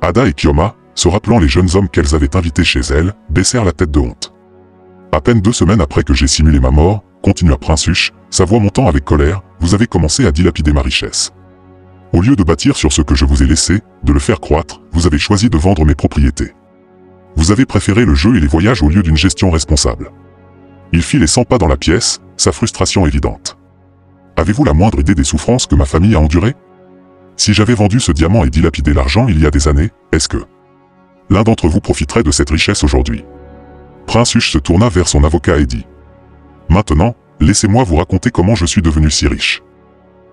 Ada et Kyoma, se rappelant les jeunes hommes qu'elles avaient invités chez elles, baissèrent la tête de honte. À peine 2 semaines après que j'ai simulé ma mort, continua Prince Hush, sa voix montant avec colère, vous avez commencé à dilapider ma richesse. Au lieu de bâtir sur ce que je vous ai laissé, de le faire croître, vous avez choisi de vendre mes propriétés. Vous avez préféré le jeu et les voyages au lieu d'une gestion responsable. Il fit les 100 pas dans la pièce, sa frustration évidente. Avez-vous la moindre idée des souffrances que ma famille a endurées? Si j'avais vendu ce diamant et dilapidé l'argent il y a des années, est-ce que l'un d'entre vous profiterait de cette richesse aujourd'hui? Prince Hush se tourna vers son avocat et dit. Maintenant, laissez-moi vous raconter comment je suis devenu si riche.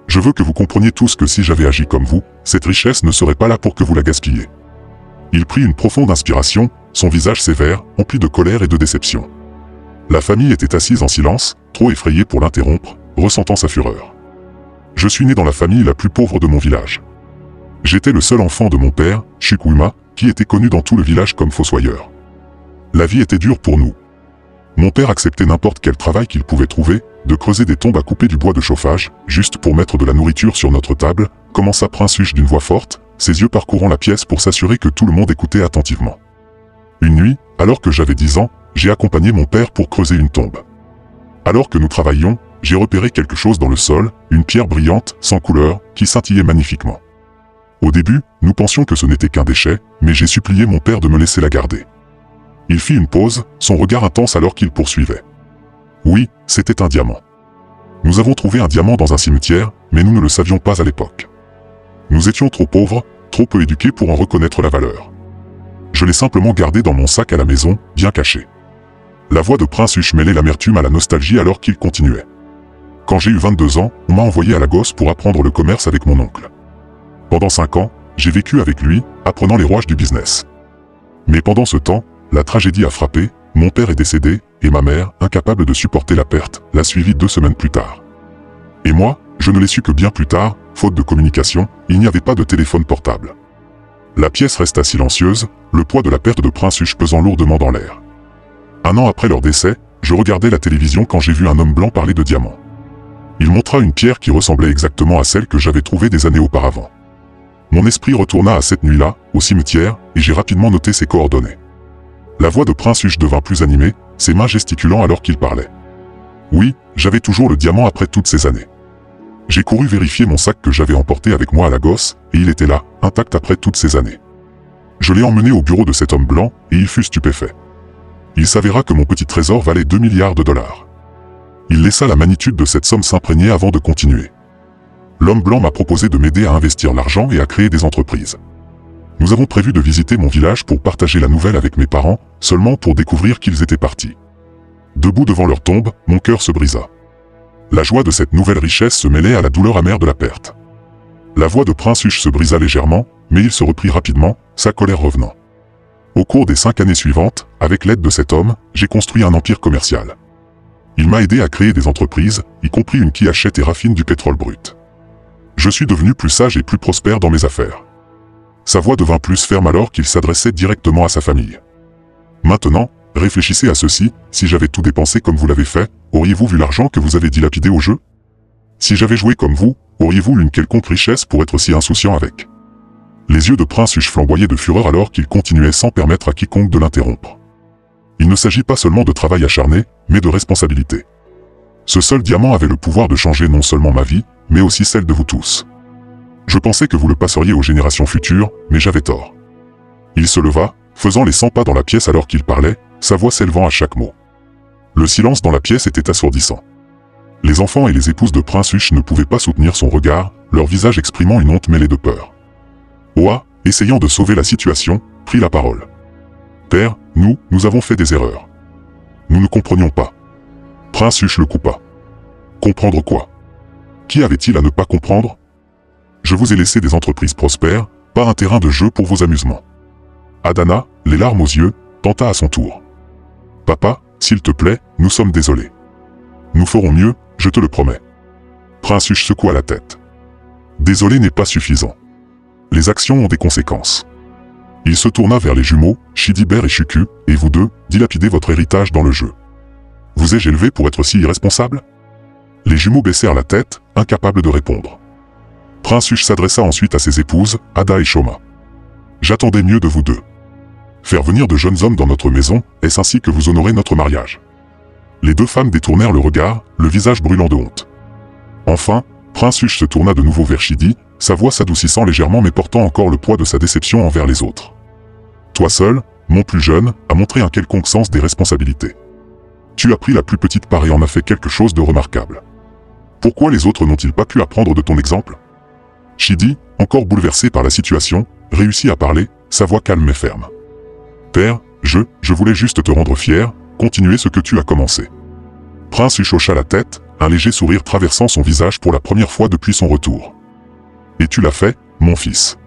Je veux que vous compreniez tous que si j'avais agi comme vous, cette richesse ne serait pas là pour que vous la gaspilliez. Il prit une profonde inspiration, son visage sévère, empli de colère et de déception. La famille était assise en silence, trop effrayée pour l'interrompre, ressentant sa fureur. Je suis né dans la famille la plus pauvre de mon village. J'étais le seul enfant de mon père, Chukwuma, qui était connu dans tout le village comme fossoyeur. La vie était dure pour nous. Mon père acceptait n'importe quel travail qu'il pouvait trouver, de creuser des tombes à couper du bois de chauffage, juste pour mettre de la nourriture sur notre table, commença Prince Hush d'une voix forte, ses yeux parcourant la pièce pour s'assurer que tout le monde écoutait attentivement. Une nuit, alors que j'avais 10 ans, j'ai accompagné mon père pour creuser une tombe. Alors que nous travaillions, j'ai repéré quelque chose dans le sol, une pierre brillante, sans couleur, qui scintillait magnifiquement. Au début, nous pensions que ce n'était qu'un déchet, mais j'ai supplié mon père de me laisser la garder. Il fit une pause, son regard intense alors qu'il poursuivait. Oui, c'était un diamant. Nous avons trouvé un diamant dans un cimetière, mais nous ne le savions pas à l'époque. Nous étions trop pauvres, trop peu éduqués pour en reconnaître la valeur. Je l'ai simplement gardé dans mon sac à la maison, bien caché. La voix de Prince Hush mêlait l'amertume à la nostalgie alors qu'il continuait. Quand j'ai eu 22 ans, on m'a envoyé à Lagos pour apprendre le commerce avec mon oncle. Pendant 5 ans, j'ai vécu avec lui, apprenant les rouages du business. Mais pendant ce temps, la tragédie a frappé, mon père est décédé, et ma mère, incapable de supporter la perte, l'a suivi 2 semaines plus tard. Et moi, je ne l'ai su que bien plus tard, faute de communication, il n'y avait pas de téléphone portable. La pièce resta silencieuse, le poids de la perte de Prince Hush pesant lourdement dans l'air. 1 an après leur décès, je regardais la télévision quand j'ai vu un homme blanc parler de diamants. Il montra une pierre qui ressemblait exactement à celle que j'avais trouvée des années auparavant. Mon esprit retourna à cette nuit-là, au cimetière, et j'ai rapidement noté ses coordonnées. La voix de Prince Hush devint plus animée, ses mains gesticulant alors qu'il parlait. Oui, j'avais toujours le diamant après toutes ces années. J'ai couru vérifier mon sac que j'avais emporté avec moi à Lagos, et il était là, intact après toutes ces années. Je l'ai emmené au bureau de cet homme blanc, et il fut stupéfait. il s'avéra que mon petit trésor valait 2 milliards de dollars. Il laissa la magnitude de cette somme s'imprégner avant de continuer. L'homme blanc m'a proposé de m'aider à investir l'argent et à créer des entreprises. Nous avons prévu de visiter mon village pour partager la nouvelle avec mes parents, seulement pour découvrir qu'ils étaient partis. Debout devant leur tombe, mon cœur se brisa. La joie de cette nouvelle richesse se mêlait à la douleur amère de la perte. La voix de Prince Huche se brisa légèrement, mais il se reprit rapidement, sa colère revenant. Au cours des 5 années suivantes, avec l'aide de cet homme, j'ai construit un empire commercial. Il m'a aidé à créer des entreprises, y compris une qui achète et raffine du pétrole brut. Je suis devenu plus sage et plus prospère dans mes affaires. Sa voix devint plus ferme alors qu'il s'adressait directement à sa famille. Maintenant, réfléchissez à ceci, si j'avais tout dépensé comme vous l'avez fait, auriez-vous vu l'argent que vous avez dilapidé au jeu? Si j'avais joué comme vous, auriez-vous eu une quelconque richesse pour être si insouciant avec? Les yeux de Prince Huche flamboyaient de fureur alors qu'il continuait sans permettre à quiconque de l'interrompre. Il ne s'agit pas seulement de travail acharné, mais de responsabilité. Ce seul diamant avait le pouvoir de changer non seulement ma vie, mais aussi celle de vous tous. Je pensais que vous le passeriez aux générations futures, mais j'avais tort. Il se leva, faisant les 100 pas dans la pièce alors qu'il parlait, sa voix s'élevant à chaque mot. Le silence dans la pièce était assourdissant. Les enfants et les épouses de Prince Huche ne pouvaient pas soutenir son regard, leur visage exprimant une honte mêlée de peur. Oa, essayant de sauver la situation, prit la parole. Père, nous avons fait des erreurs. Nous ne comprenions pas. Prince Huche le coupa. Comprendre quoi? Qui avait-il à ne pas comprendre? Je vous ai laissé des entreprises prospères, pas un terrain de jeu pour vos amusements. Adana, les larmes aux yeux, tenta à son tour. Papa, s'il te plaît, nous sommes désolés. Nous ferons mieux, je te le promets. Prince Huche secoua la tête. Désolé n'est pas suffisant. Les actions ont des conséquences. Il se tourna vers les jumeaux, Shidibert et Shuku, et vous deux, dilapidez votre héritage dans le jeu. Vous ai-je élevé pour être si irresponsable? Les jumeaux baissèrent la tête, incapables de répondre. Prince Huche s'adressa ensuite à ses épouses, Ada et Shoma. J'attendais mieux de vous deux. Faire venir de jeunes hommes dans notre maison, est-ce ainsi que vous honorez notre mariage? Les deux femmes détournèrent le regard, le visage brûlant de honte. Enfin, Prince Huche se tourna de nouveau vers Shidi, sa voix s'adoucissant légèrement mais portant encore le poids de sa déception envers les autres. Toi seul, mon plus jeune, as montré un quelconque sens des responsabilités. Tu as pris la plus petite part et en as fait quelque chose de remarquable. Pourquoi les autres n'ont-ils pas pu apprendre de ton exemple? Shidi, encore bouleversé par la situation, réussit à parler, sa voix calme et ferme. Père, je voulais juste te rendre fier, continuer ce que tu as commencé. Prince Huche hocha la tête, un léger sourire traversant son visage pour la première fois depuis son retour. Et tu l'as fait, mon fils.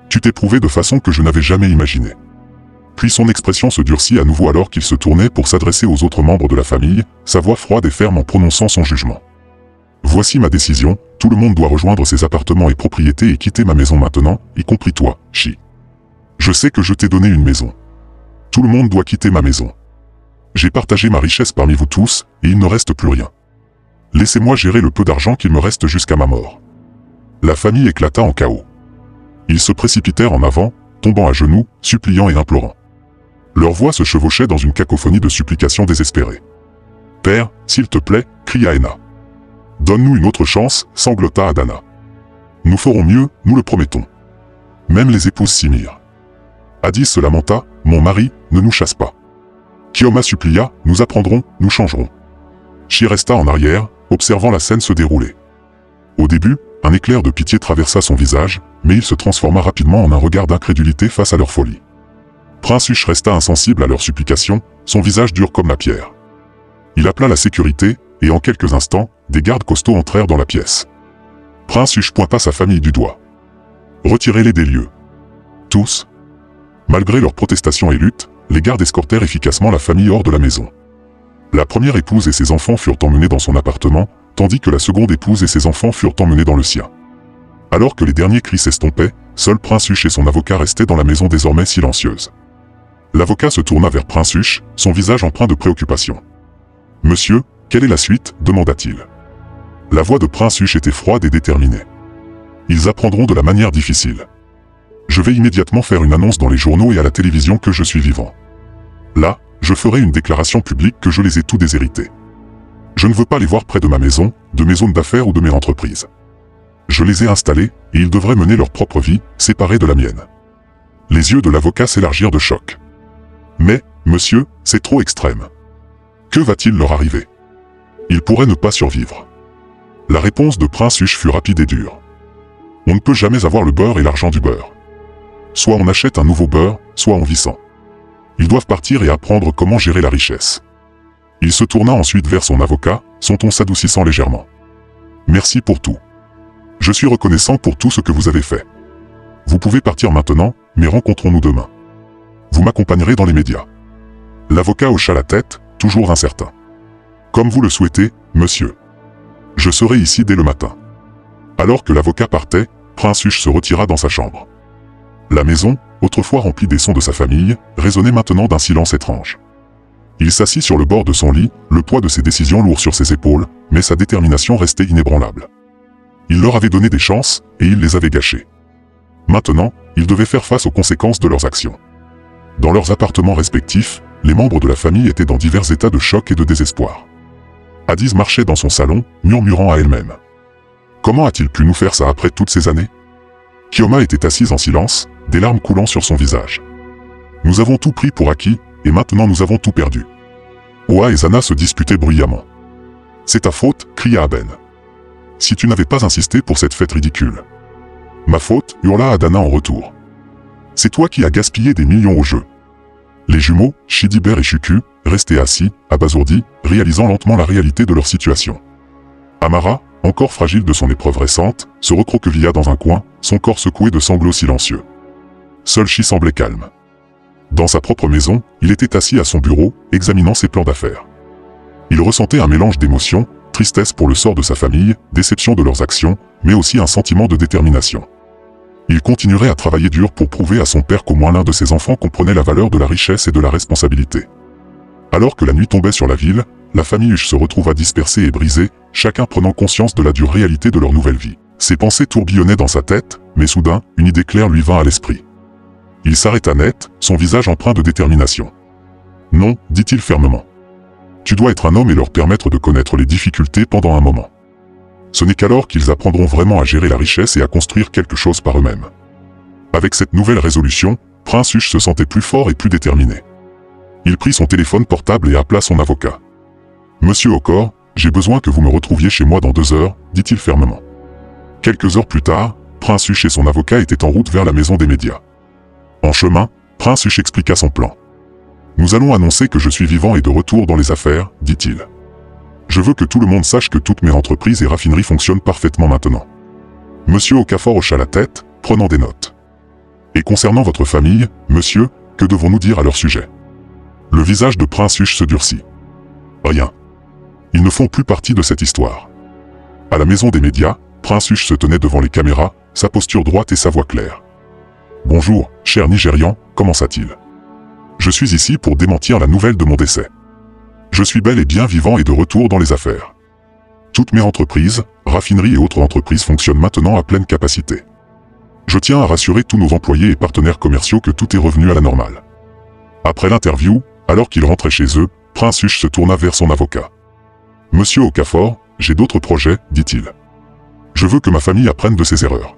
Tu t'es prouvé de façon que je n'avais jamais imaginée. Puis son expression se durcit à nouveau alors qu'il se tournait pour s'adresser aux autres membres de la famille, sa voix froide et ferme en prononçant son jugement. Voici ma décision, tout le monde doit rejoindre ses appartements et propriétés et quitter ma maison maintenant, y compris toi, Shi. Je sais que je t'ai donné une maison. Tout le monde doit quitter ma maison. J'ai partagé ma richesse parmi vous tous, et il ne reste plus rien. Laissez-moi gérer le peu d'argent qu'il me reste jusqu'à ma mort. La famille éclata en chaos. Ils se précipitèrent en avant, tombant à genoux, suppliant et implorant. Leurs voix se chevauchaient dans une cacophonie de supplications désespérées. Père, s'il te plaît, cria Ena. Donne-nous une autre chance, sanglota Adana. Nous ferons mieux, nous le promettons. Même les épouses s'y mirent. Hadis se lamenta, mon mari, ne nous chasse pas. Kioma supplia, nous apprendrons, nous changerons. Shi resta en arrière, observant la scène se dérouler. Au début, un éclair de pitié traversa son visage, mais il se transforma rapidement en un regard d'incrédulité face à leur folie. Prince Huche resta insensible à leurs supplications, son visage dur comme la pierre. Il appela la sécurité, et en quelques instants, des gardes costauds entrèrent dans la pièce. Prince Huche pointa sa famille du doigt. Retirez-les des lieux. Tous. Malgré leurs protestations et luttes, les gardes escortèrent efficacement la famille hors de la maison. La première épouse et ses enfants furent emmenés dans son appartement, tandis que la seconde épouse et ses enfants furent emmenés dans le sien. Alors que les derniers cris s'estompaient, seul Prince Huche et son avocat restaient dans la maison désormais silencieuse. L'avocat se tourna vers Prince Huche, son visage empreint de préoccupation. « Monsieur, quelle est la suite ?» demanda-t-il. La voix de Prince Huche était froide et déterminée. « Ils apprendront de la manière difficile. Je vais immédiatement faire une annonce dans les journaux et à la télévision que je suis vivant. Là, je ferai une déclaration publique que je les ai tous déshérités. Je ne veux pas les voir près de ma maison, de mes zones d'affaires ou de mes entreprises. Je les ai installés, et ils devraient mener leur propre vie, séparée de la mienne. » Les yeux de l'avocat s'élargirent de choc. « Mais, Monsieur, c'est trop extrême. Que va-t-il leur arriver? Ils pourraient ne pas survivre. La réponse de Prince Huche fut rapide et dure. On ne peut jamais avoir le beurre et l'argent du beurre. Soit on achète un nouveau beurre, soit on vit sans. Ils doivent partir et apprendre comment gérer la richesse. Il se tourna ensuite vers son avocat, son ton s'adoucissant légèrement. Merci pour tout. Je suis reconnaissant pour tout ce que vous avez fait. Vous pouvez partir maintenant, mais rencontrons-nous demain. Vous m'accompagnerez dans les médias. L'avocat hocha la tête, toujours incertain. Comme vous le souhaitez, monsieur. Je serai ici dès le matin. Alors que l'avocat partait, Prince Huche se retira dans sa chambre. La maison, autrefois remplie des sons de sa famille, résonnait maintenant d'un silence étrange. Il s'assit sur le bord de son lit, le poids de ses décisions lourd sur ses épaules, mais sa détermination restait inébranlable. Il leur avait donné des chances, et il les avait gâchées. Maintenant, il devait faire face aux conséquences de leurs actions. Dans leurs appartements respectifs, les membres de la famille étaient dans divers états de choc et de désespoir. Aziz marchait dans son salon, murmurant à elle-même. Comment a-t-il pu nous faire ça après toutes ces années? Kioma était assise en silence, des larmes coulant sur son visage. Nous avons tout pris pour acquis, et maintenant nous avons tout perdu. Oa et Zana se disputaient bruyamment. C'est ta faute, cria Aben. Si tu n'avais pas insisté pour cette fête ridicule. Ma faute, hurla Adana en retour. C'est toi qui as gaspillé des millions au jeu. Les jumeaux, Shidiber et Shuku, restaient assis, abasourdis, réalisant lentement la réalité de leur situation. Amara, encore fragile de son épreuve récente, se recroquevilla dans un coin, son corps secoué de sanglots silencieux. Seul Shi semblait calme. Dans sa propre maison, il était assis à son bureau, examinant ses plans d'affaires. Il ressentait un mélange d'émotions, tristesse pour le sort de sa famille, déception de leurs actions, mais aussi un sentiment de détermination. Il continuerait à travailler dur pour prouver à son père qu'au moins l'un de ses enfants comprenait la valeur de la richesse et de la responsabilité. Alors que la nuit tombait sur la ville, la famille Huche se retrouva dispersée et brisée, chacun prenant conscience de la dure réalité de leur nouvelle vie. Ses pensées tourbillonnaient dans sa tête, mais soudain, une idée claire lui vint à l'esprit. Il s'arrêta net, son visage empreint de détermination. « Non, dit-il fermement. Tu dois être un homme et leur permettre de connaître les difficultés pendant un moment. Ce n'est qu'alors qu'ils apprendront vraiment à gérer la richesse et à construire quelque chose par eux-mêmes. » Avec cette nouvelle résolution, Prince Huche se sentait plus fort et plus déterminé. Il prit son téléphone portable et appela son avocat. « Monsieur Okor, j'ai besoin que vous me retrouviez chez moi dans 2 heures, dit-il fermement. Quelques heures plus tard, Prince Huche et son avocat étaient en route vers la maison des médias. En chemin, Prince Huche expliqua son plan. « Nous allons annoncer que je suis vivant et de retour dans les affaires, dit-il. Je veux que tout le monde sache que toutes mes entreprises et raffineries fonctionnent parfaitement maintenant. » Monsieur Okafor hocha la tête, prenant des notes. « Et concernant votre famille, monsieur, que devons-nous dire à leur sujet ?» Le visage de Prince Huche se durcit. « Rien. Ils ne font plus partie de cette histoire. » À la maison des médias, Prince Huche se tenait devant les caméras, sa posture droite et sa voix claire. « Bonjour, cher Nigérian, commença-t-il. Je suis ici pour démentir la nouvelle de mon décès. Je suis bel et bien vivant et de retour dans les affaires. Toutes mes entreprises, raffineries et autres entreprises fonctionnent maintenant à pleine capacité. Je tiens à rassurer tous nos employés et partenaires commerciaux que tout est revenu à la normale. » Après l'interview, alors qu'ils rentraient chez eux, Prince Huche se tourna vers son avocat. « Monsieur Okafor, j'ai d'autres projets, dit-il. Je veux que ma famille apprenne de ses erreurs.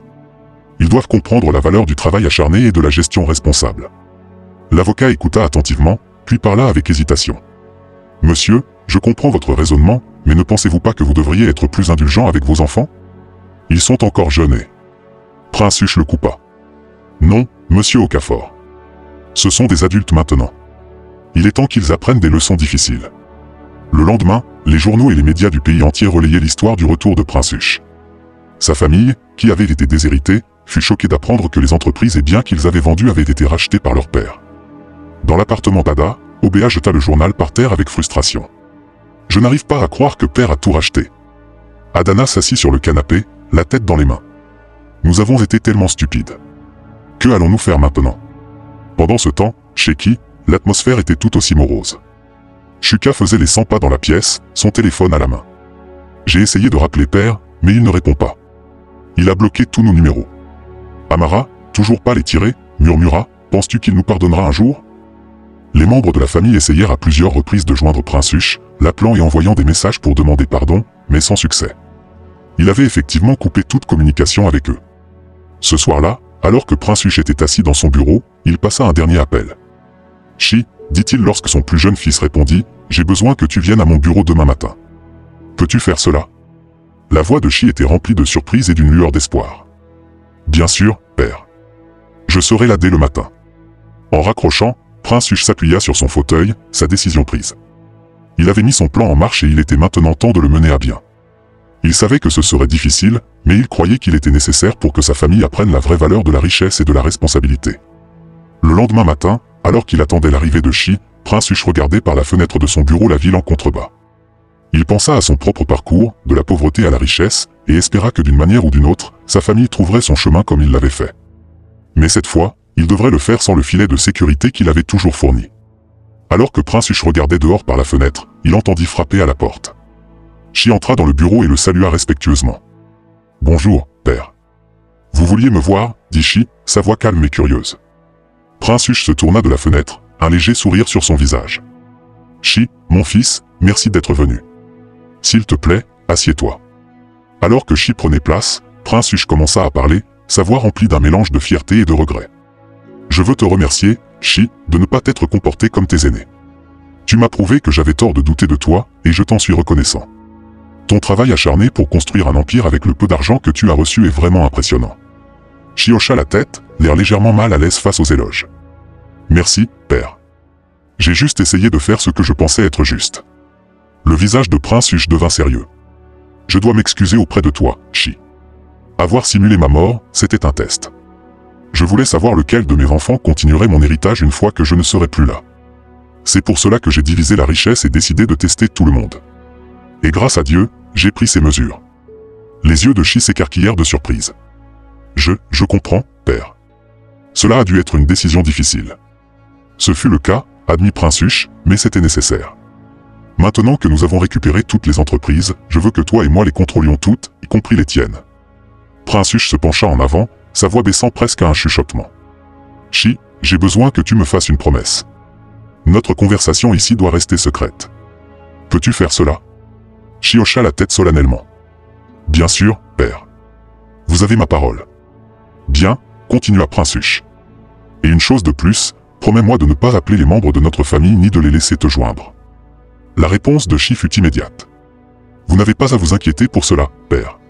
Ils doivent comprendre la valeur du travail acharné et de la gestion responsable. » L'avocat écouta attentivement, puis parla avec hésitation. « Monsieur, je comprends votre raisonnement, mais ne pensez-vous pas que vous devriez être plus indulgent avec vos enfants? Ils sont encore jeunes et... » Prince Huche le coupa. « Non, monsieur Okafor. Ce sont des adultes maintenant. Il est temps qu'ils apprennent des leçons difficiles. » Le lendemain, les journaux et les médias du pays entier relayaient l'histoire du retour de Prince Huche. Sa famille, qui avait été déshéritée, fut choquée d'apprendre que les entreprises et biens qu'ils avaient vendus avaient été rachetés par leur père. Dans l'appartement d'Ada, Obéa jeta le journal par terre avec frustration. « Je n'arrive pas à croire que père a tout racheté. » Adana s'assit sur le canapé, la tête dans les mains. « Nous avons été tellement stupides. Que allons-nous faire maintenant ?» Pendant ce temps, chez Ki, l'atmosphère était tout aussi morose. Shuka faisait les 100 pas dans la pièce, son téléphone à la main. « J'ai essayé de rappeler père, mais il ne répond pas. Il a bloqué tous nos numéros. » Amara, toujours pas les tirer, murmura, « Penses-tu qu'il nous pardonnera un jour ?» Les membres de la famille essayèrent à plusieurs reprises de joindre Prince Huche, l'appelant et envoyant des messages pour demander pardon, mais sans succès. Il avait effectivement coupé toute communication avec eux. Ce soir-là, alors que Prince Huche était assis dans son bureau, il passa un dernier appel. « Chi, dit-il lorsque son plus jeune fils répondit, « J'ai besoin que tu viennes à mon bureau demain matin. Peux-tu faire cela ?» La voix de Shi était remplie de surprise et d'une lueur d'espoir. « Bien sûr, père. Je serai là dès le matin. » En raccrochant, Prince Hush s'appuya sur son fauteuil, sa décision prise. Il avait mis son plan en marche et il était maintenant temps de le mener à bien. Il savait que ce serait difficile, mais il croyait qu'il était nécessaire pour que sa famille apprenne la vraie valeur de la richesse et de la responsabilité. Le lendemain matin, alors qu'il attendait l'arrivée de Shi, Prince Hush regardait par la fenêtre de son bureau la ville en contrebas. Il pensa à son propre parcours, de la pauvreté à la richesse, et espéra que d'une manière ou d'une autre, sa famille trouverait son chemin comme il l'avait fait. Mais cette fois, il devrait le faire sans le filet de sécurité qu'il avait toujours fourni. Alors que Prince Hush regardait dehors par la fenêtre, il entendit frapper à la porte. Shi entra dans le bureau et le salua respectueusement. « Bonjour, père. »« Vous vouliez me voir ?» dit Shi, sa voix calme et curieuse. Prince Hush se tourna de la fenêtre, un léger sourire sur son visage. « Shi, mon fils, merci d'être venu. S'il te plaît, assieds-toi. » Alors que Shi prenait place, Prince Hush commença à parler, sa voix remplie d'un mélange de fierté et de regret. « Je veux te remercier, Shi, de ne pas t'être comporté comme tes aînés. Tu m'as prouvé que j'avais tort de douter de toi, et je t'en suis reconnaissant. Ton travail acharné pour construire un empire avec le peu d'argent que tu as reçu est vraiment impressionnant. » Shi hocha la tête, l'air légèrement mal à l'aise face aux éloges. « Merci, père. J'ai juste essayé de faire ce que je pensais être juste. » Le visage de Prince Hush devint sérieux. « Je dois m'excuser auprès de toi, Shi. Avoir simulé ma mort, c'était un test. Je voulais savoir lequel de mes enfants continuerait mon héritage une fois que je ne serai plus là. C'est pour cela que j'ai divisé la richesse et décidé de tester tout le monde. Et grâce à Dieu, j'ai pris ces mesures. » Les yeux de Shi s'écarquillèrent de surprise. « Je comprends, père. Cela a dû être une décision difficile. » Ce fut le cas, admit Prince Hush, mais c'était nécessaire. Maintenant que nous avons récupéré toutes les entreprises, je veux que toi et moi les contrôlions toutes, y compris les tiennes. Prince Hush se pencha en avant, sa voix baissant presque à un chuchotement. « Shi, j'ai besoin que tu me fasses une promesse. Notre conversation ici doit rester secrète. Peux-tu faire cela ?» Shi hocha la tête solennellement. « Bien sûr, père. Vous avez ma parole. » « Bien, continua Prince Hush. Et une chose de plus, promets-moi de ne pas appeler les membres de notre famille ni de les laisser te joindre. » La réponse de Shi fut immédiate. « Vous n'avez pas à vous inquiéter pour cela, père.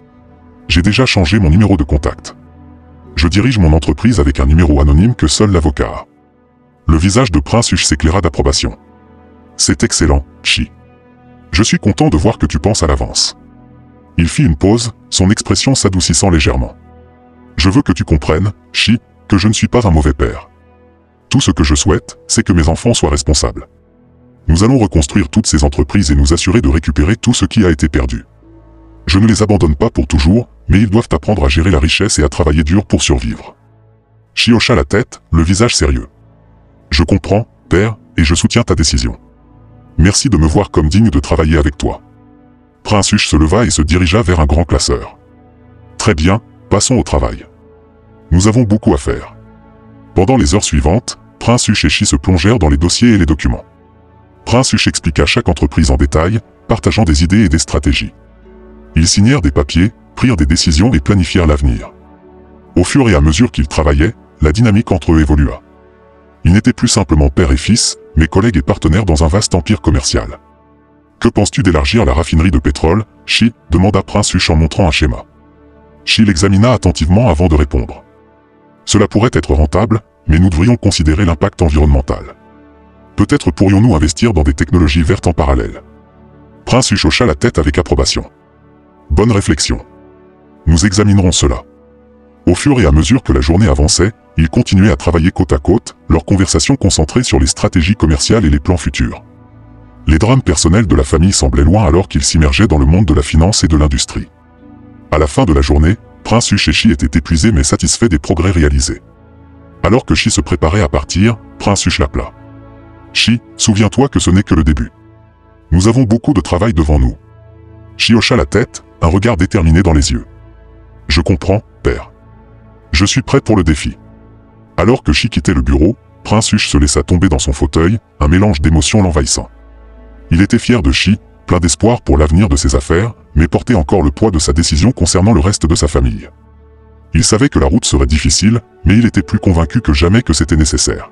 J'ai déjà changé mon numéro de contact. Je dirige mon entreprise avec un numéro anonyme que seul l'avocat a. » Le visage de Prince Hush s'éclaira d'approbation. « C'est excellent, Shi. Je suis content de voir que tu penses à l'avance. » Il fit une pause, son expression s'adoucissant légèrement. « Je veux que tu comprennes, Shi, que je ne suis pas un mauvais père. Tout ce que je souhaite, c'est que mes enfants soient responsables. Nous allons reconstruire toutes ces entreprises et nous assurer de récupérer tout ce qui a été perdu. Je ne les abandonne pas pour toujours, mais ils doivent apprendre à gérer la richesse et à travailler dur pour survivre. » Shi hocha la tête, le visage sérieux. « Je comprends, père, et je soutiens ta décision. Merci de me voir comme digne de travailler avec toi. » Prince Hush se leva et se dirigea vers un grand classeur. « Très bien, passons au travail. Nous avons beaucoup à faire. » Pendant les heures suivantes, Prince Hush et Shi se plongèrent dans les dossiers et les documents. Prince Hush expliqua chaque entreprise en détail, partageant des idées et des stratégies. Ils signèrent des papiers, prirent des décisions et planifièrent l'avenir. Au fur et à mesure qu'ils travaillaient, la dynamique entre eux évolua. Ils n'étaient plus simplement père et fils, mais collègues et partenaires dans un vaste empire commercial. « Que penses-tu d'élargir la raffinerie de pétrole, Shi » demanda Prince Hush en montrant un schéma. Shi l'examina attentivement avant de répondre. « Cela pourrait être rentable, mais nous devrions considérer l'impact environnemental. Peut-être pourrions-nous investir dans des technologies vertes en parallèle. » Prince Hush hocha la tête avec approbation. « Bonne réflexion. Nous examinerons cela. » Au fur et à mesure que la journée avançait, ils continuaient à travailler côte à côte, leur conversation concentrée sur les stratégies commerciales et les plans futurs. Les drames personnels de la famille semblaient loin alors qu'ils s'immergeaient dans le monde de la finance et de l'industrie. À la fin de la journée, Prince Hush et Shi étaient épuisés mais satisfaits des progrès réalisés. Alors que Shi se préparait à partir, Prince Hush l'appela. « Shi, souviens-toi que ce n'est que le début. Nous avons beaucoup de travail devant nous. » Shi hocha la tête, un regard déterminé dans les yeux. « Je comprends, père. Je suis prêt pour le défi. » Alors que Shi quittait le bureau, Prince Hush se laissa tomber dans son fauteuil, un mélange d'émotions l'envahissant. Il était fier de Shi, plein d'espoir pour l'avenir de ses affaires, mais portait encore le poids de sa décision concernant le reste de sa famille. Il savait que la route serait difficile, mais il était plus convaincu que jamais que c'était nécessaire.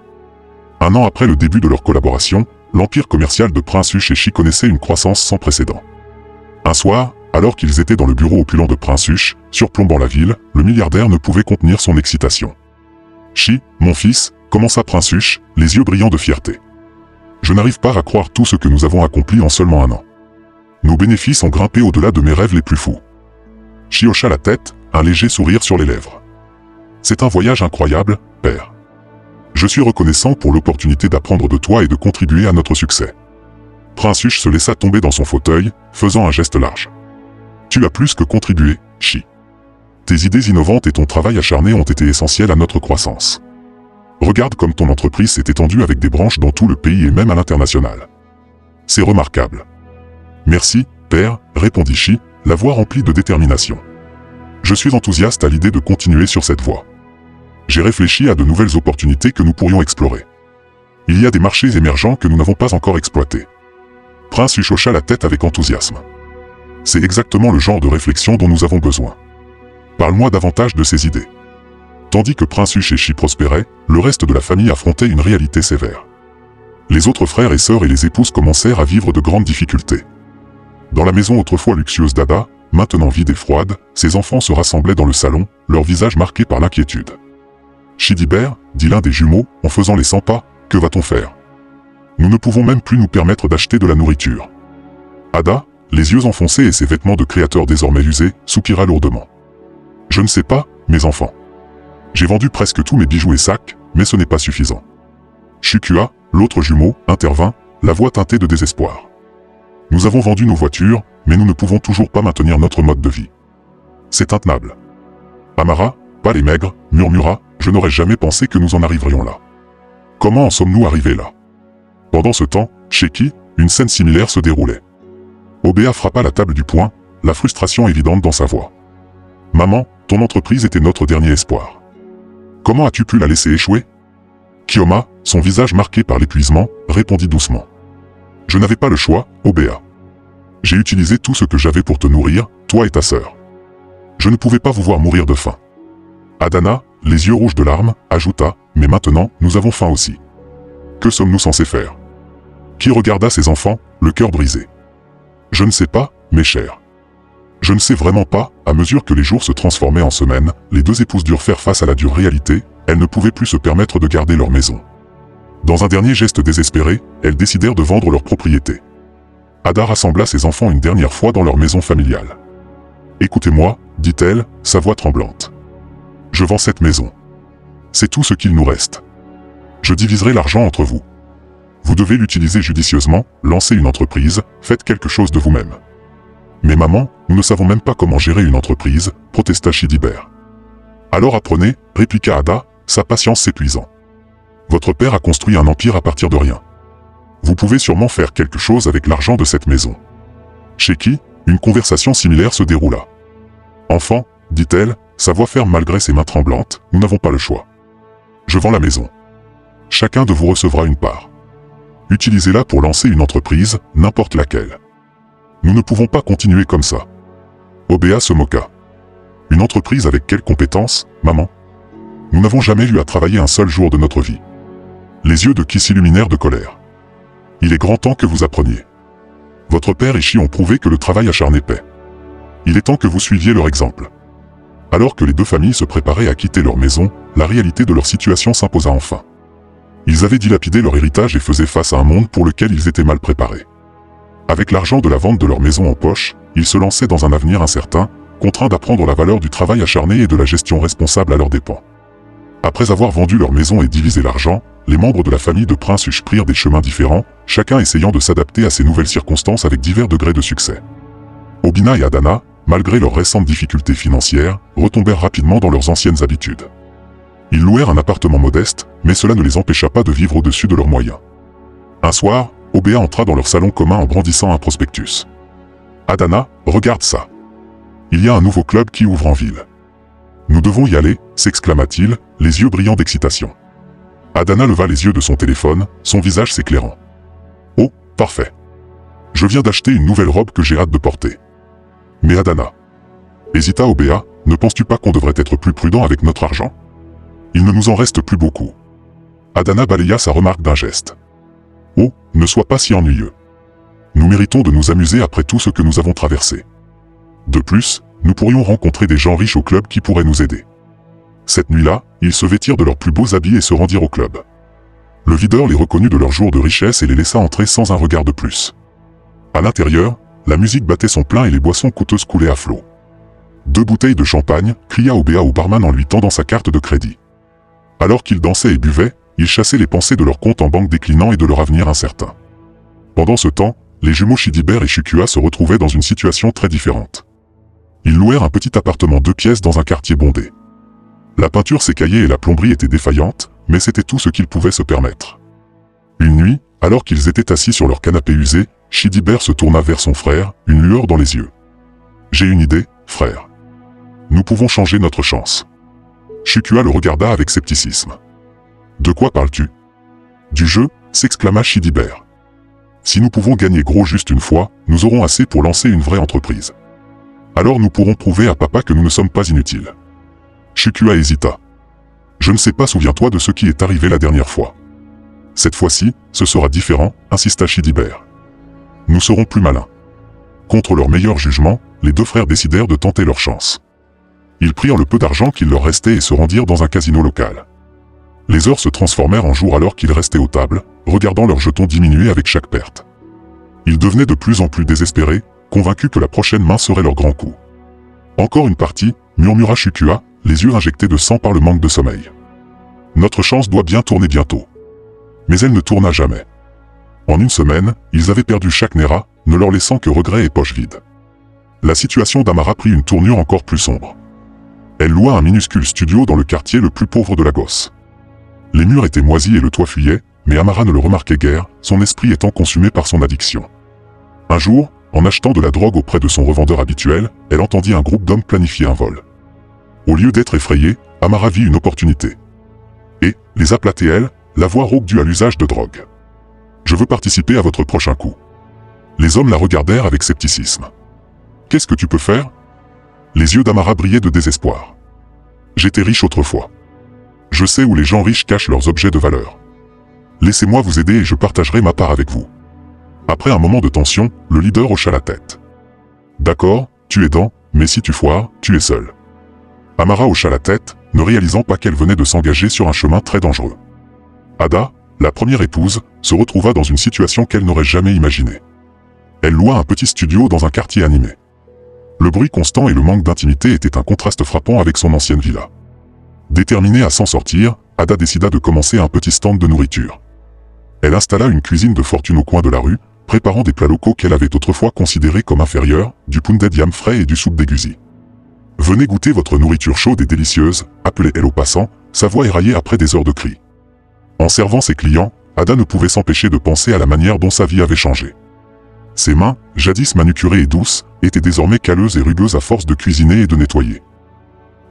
Un an après le début de leur collaboration, l'empire commercial de Prince Hush et Chi connaissait une croissance sans précédent. Un soir, alors qu'ils étaient dans le bureau opulent de Prince Hush, surplombant la ville, le milliardaire ne pouvait contenir son excitation. « Chi, mon fils, commença Prince Hush, les yeux brillants de fierté. Je n'arrive pas à croire tout ce que nous avons accompli en seulement un an. Nos bénéfices ont grimpé au-delà de mes rêves les plus fous. » Chi hocha la tête, un léger sourire sur les lèvres. « C'est un voyage incroyable, père. Je suis reconnaissant pour l'opportunité d'apprendre de toi et de contribuer à notre succès. » Prince Hush se laissa tomber dans son fauteuil, faisant un geste large. « Tu as plus que contribué, Chi. Tes idées innovantes et ton travail acharné ont été essentiels à notre croissance. Regarde comme ton entreprise s'est étendue avec des branches dans tout le pays et même à l'international. C'est remarquable. »« Merci, père, » répondit Chi, la voix remplie de détermination. « Je suis enthousiaste à l'idée de continuer sur cette voie. J'ai réfléchi à de nouvelles opportunités que nous pourrions explorer. Il y a des marchés émergents que nous n'avons pas encore exploités. » Prince Hush hocha la tête avec enthousiasme. « C'est exactement le genre de réflexion dont nous avons besoin. Parle-moi davantage de ces idées. » Tandis que Prince Hush et Chi prospéraient, le reste de la famille affrontait une réalité sévère. Les autres frères et sœurs et les épouses commencèrent à vivre de grandes difficultés. Dans la maison autrefois luxueuse d'Ada, maintenant vide et froide, ses enfants se rassemblaient dans le salon, leurs visages marqués par l'inquiétude. « Chidibert, dit l'un des jumeaux, en faisant les 100 pas, que va-t-on faire? Nous ne pouvons même plus nous permettre d'acheter de la nourriture. » Ada, les yeux enfoncés et ses vêtements de créateur désormais usés, soupira lourdement. « Je ne sais pas, mes enfants. J'ai vendu presque tous mes bijoux et sacs, mais ce n'est pas suffisant. » Chukua, l'autre jumeau, intervint, la voix teintée de désespoir. « Nous avons vendu nos voitures, mais nous ne pouvons toujours pas maintenir notre mode de vie. C'est intenable. » Amara, pâle et maigre, murmura, « Je n'aurais jamais pensé que nous en arriverions là. Comment en sommes-nous arrivés là ?» Pendant ce temps, chez Chi, une scène similaire se déroulait. Obéa frappa la table du poing, la frustration évidente dans sa voix. « Maman, ton entreprise était notre dernier espoir. Comment as-tu pu la laisser échouer ?» Kioma, son visage marqué par l'épuisement, répondit doucement. « Je n'avais pas le choix, Obéa. J'ai utilisé tout ce que j'avais pour te nourrir, toi et ta sœur. Je ne pouvais pas vous voir mourir de faim. » Adana, les yeux rouges de larmes, ajouta, « Mais maintenant, nous avons faim aussi. Que sommes-nous censés faire ?» Qui regarda ses enfants, le cœur brisé. « Je ne sais pas, mes chers. Je ne sais vraiment pas. » À mesure que les jours se transformaient en semaines, les deux épouses durent faire face à la dure réalité, elles ne pouvaient plus se permettre de garder leur maison. Dans un dernier geste désespéré, elles décidèrent de vendre leur propriété. Ada rassembla ses enfants une dernière fois dans leur maison familiale. « Écoutez-moi, dit-elle, sa voix tremblante. Je vends cette maison. C'est tout ce qu'il nous reste. Je diviserai l'argent entre vous. Vous devez l'utiliser judicieusement, lancez une entreprise, faites quelque chose de vous-même. » « Mais maman, nous ne savons même pas comment gérer une entreprise, » protesta Chidibert. « Alors apprenez, » répliqua Ada, sa patience s'épuisant. « Votre père a construit un empire à partir de rien. Vous pouvez sûrement faire quelque chose avec l'argent de cette maison. » Chez qui, une conversation similaire se déroula. « Enfant, dit-elle, sa voix ferme malgré ses mains tremblantes, nous n'avons pas le choix. Je vends la maison. Chacun de vous recevra une part. Utilisez-la pour lancer une entreprise, n'importe laquelle. Nous ne pouvons pas continuer comme ça. » Obéa se moqua. « Une entreprise avec quelles compétences, maman? Nous n'avons jamais eu à travailler un seul jour de notre vie. » Les yeux de Chi s'illuminèrent de colère. « Il est grand temps que vous appreniez. Votre père et Chi ont prouvé que le travail acharné paie. Il est temps que vous suiviez leur exemple. » Alors que les deux familles se préparaient à quitter leur maison, la réalité de leur situation s'imposa enfin. Ils avaient dilapidé leur héritage et faisaient face à un monde pour lequel ils étaient mal préparés. Avec l'argent de la vente de leur maison en poche, ils se lançaient dans un avenir incertain, contraints d'apprendre la valeur du travail acharné et de la gestion responsable à leurs dépens. Après avoir vendu leur maison et divisé l'argent, les membres de la famille de Prince Hush prirent des chemins différents, chacun essayant de s'adapter à ces nouvelles circonstances avec divers degrés de succès. Obina et Adana, malgré leurs récentes difficultés financières, retombèrent rapidement dans leurs anciennes habitudes. Ils louèrent un appartement modeste, mais cela ne les empêcha pas de vivre au-dessus de leurs moyens. Un soir, Obéa entra dans leur salon commun en brandissant un prospectus. « Adana, regarde ça. Il y a un nouveau club qui ouvre en ville. Nous devons y aller, » s'exclama-t-il, les yeux brillants d'excitation. Adana leva les yeux de son téléphone, son visage s'éclairant. « Oh, parfait. Je viens d'acheter une nouvelle robe que j'ai hâte de porter. » « Mais Adana, » hésita Obéa, « ne penses-tu pas qu'on devrait être plus prudent avec notre argent? Il ne nous en reste plus beaucoup. » Adana balaya sa remarque d'un geste. Oh, ne sois pas si ennuyeux. Nous méritons de nous amuser après tout ce que nous avons traversé. De plus, nous pourrions rencontrer des gens riches au club qui pourraient nous aider. Cette nuit-là, ils se vêtirent de leurs plus beaux habits et se rendirent au club. Le videur les reconnut de leur jour de richesse et les laissa entrer sans un regard de plus. À l'intérieur, la musique battait son plein et les boissons coûteuses coulaient à flot. 2 bouteilles de champagne, cria Obéa au barman en lui tendant sa carte de crédit. Alors qu'ils dansaient et buvaient, ils chassaient les pensées de leur compte en banque déclinant et de leur avenir incertain. Pendant ce temps, les jumeaux Chidibert et Chukua se retrouvaient dans une situation très différente. Ils louèrent un petit appartement 2 pièces dans un quartier bondé. La peinture s'écaillait et la plomberie était défaillante, mais c'était tout ce qu'ils pouvaient se permettre. Une nuit, alors qu'ils étaient assis sur leur canapé usé, Chidibert se tourna vers son frère, une lueur dans les yeux. « J'ai une idée, frère. Nous pouvons changer notre chance. » Chukua le regarda avec scepticisme. « De quoi parles-tu ?»« Du jeu, » s'exclama Chidibert. « Si nous pouvons gagner gros juste une fois, nous aurons assez pour lancer une vraie entreprise. Alors nous pourrons prouver à papa que nous ne sommes pas inutiles. » Chukua hésita. « Je ne sais pas, souviens-toi de ce qui est arrivé la dernière fois. »« Cette fois-ci, ce sera différent, » insista Chidibert. « Nous serons plus malins. » Contre leur meilleur jugement, les 2 frères décidèrent de tenter leur chance. Ils prirent le peu d'argent qu'il leur restait et se rendirent dans un casino local. Les heures se transformèrent en jours alors qu'ils restaient aux tables, regardant leurs jetons diminuer avec chaque perte. Ils devenaient de plus en plus désespérés, convaincus que la prochaine main serait leur grand coup. « Encore une partie » murmura Chukua, les yeux injectés de sang par le manque de sommeil. « Notre chance doit bien tourner bientôt. » Mais elle ne tourna jamais. En une semaine, ils avaient perdu chaque Nera, ne leur laissant que regrets et poches vides. La situation d'Amara prit une tournure encore plus sombre. Elle loua un minuscule studio dans le quartier le plus pauvre de Lagos. Les murs étaient moisis et le toit fuyait, mais Amara ne le remarquait guère, son esprit étant consumé par son addiction. Un jour, en achetant de la drogue auprès de son revendeur habituel, elle entendit un groupe d'hommes planifier un vol. Au lieu d'être effrayée, Amara vit une opportunité. Et, les aplatait-elle, la voix rauque due à l'usage de drogue. « Je veux participer à votre prochain coup. » Les hommes la regardèrent avec scepticisme. « Qu'est-ce que tu peux faire ?» Les yeux d'Amara brillaient de désespoir. « J'étais riche autrefois. Je sais où les gens riches cachent leurs objets de valeur. Laissez-moi vous aider et je partagerai ma part avec vous. » Après un moment de tension, le leader hocha la tête. « D'accord, tu es dans, mais si tu foires, tu es seul. » Amara hocha la tête, ne réalisant pas qu'elle venait de s'engager sur un chemin très dangereux. Ada, la première épouse, se retrouva dans une situation qu'elle n'aurait jamais imaginée. Elle loua un petit studio dans un quartier animé. Le bruit constant et le manque d'intimité étaient un contraste frappant avec son ancienne villa. Déterminée à s'en sortir, Ada décida de commencer un petit stand de nourriture. Elle installa une cuisine de fortune au coin de la rue, préparant des plats locaux qu'elle avait autrefois considérés comme inférieurs, du pounded yam frais et du soupe d'égusi. « Venez goûter votre nourriture chaude et délicieuse », appelait-elle aux passants, sa voix éraillée après des heures de cris. En servant ses clients, Ada ne pouvait s'empêcher de penser à la manière dont sa vie avait changé. Ses mains, jadis manucurées et douces, étaient désormais calleuses et rugueuses à force de cuisiner et de nettoyer.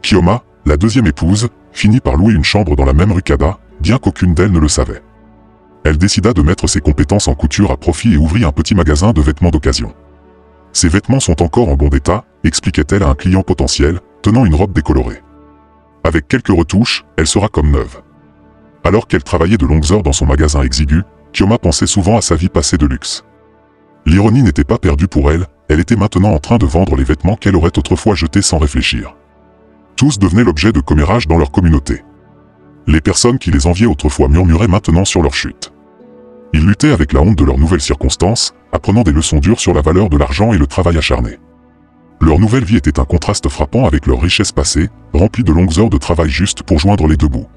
Kioma, la deuxième épouse, finit par louer une chambre dans la même rue qu'Ada, bien qu'aucune d'elles ne le savait. Elle décida de mettre ses compétences en couture à profit et ouvrit un petit magasin de vêtements d'occasion. « Ces vêtements sont encore en bon état », expliquait-elle à un client potentiel, tenant une robe décolorée. « Avec quelques retouches, elle sera comme neuve. » Alors qu'elle travaillait de longues heures dans son magasin exigu, Kioma pensait souvent à sa vie passée de luxe. L'ironie n'était pas perdue pour elle, elle était maintenant en train de vendre les vêtements qu'elle aurait autrefois jetés sans réfléchir. Tous devenaient l'objet de commérages dans leur communauté. Les personnes qui les enviaient autrefois murmuraient maintenant sur leur chute. Ils luttaient avec la honte de leurs nouvelles circonstances, apprenant des leçons dures sur la valeur de l'argent et le travail acharné. Leur nouvelle vie était un contraste frappant avec leur richesse passée, remplie de longues heures de travail juste pour joindre les deux bouts.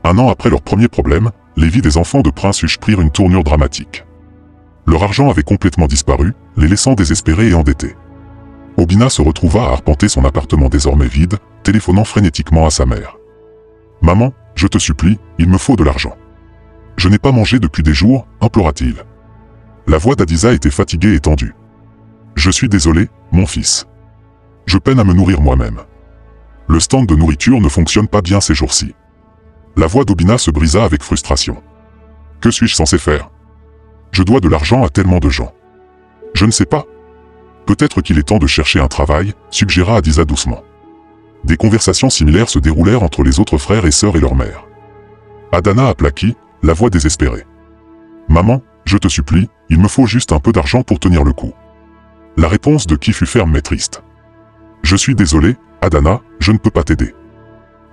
Un an après leur premier problème, les vies des enfants de Prince Hush prirent une tournure dramatique. Leur argent avait complètement disparu, les laissant désespérés et endettés. Obina se retrouva à arpenter son appartement désormais vide, téléphonant frénétiquement à sa mère. « Maman, je te supplie, il me faut de l'argent. Je n'ai pas mangé depuis des jours, implora-t-il. La voix d'Adiza était fatiguée et tendue. « Je suis désolé, mon fils. Je peine à me nourrir moi-même. Le stand de nourriture ne fonctionne pas bien ces jours-ci. » La voix d'Obina se brisa avec frustration. « Que suis-je censé faire? Je dois de l'argent à tellement de gens. Je ne sais pas. Peut-être qu'il est temps de chercher un travail, suggéra Adiza doucement. » Des conversations similaires se déroulèrent entre les autres frères et sœurs et leur mère. Adana appela Ki, la voix désespérée. Maman, je te supplie, il me faut juste un peu d'argent pour tenir le coup. La réponse de Ki fut ferme mais triste. Je suis désolé, Adana, je ne peux pas t'aider.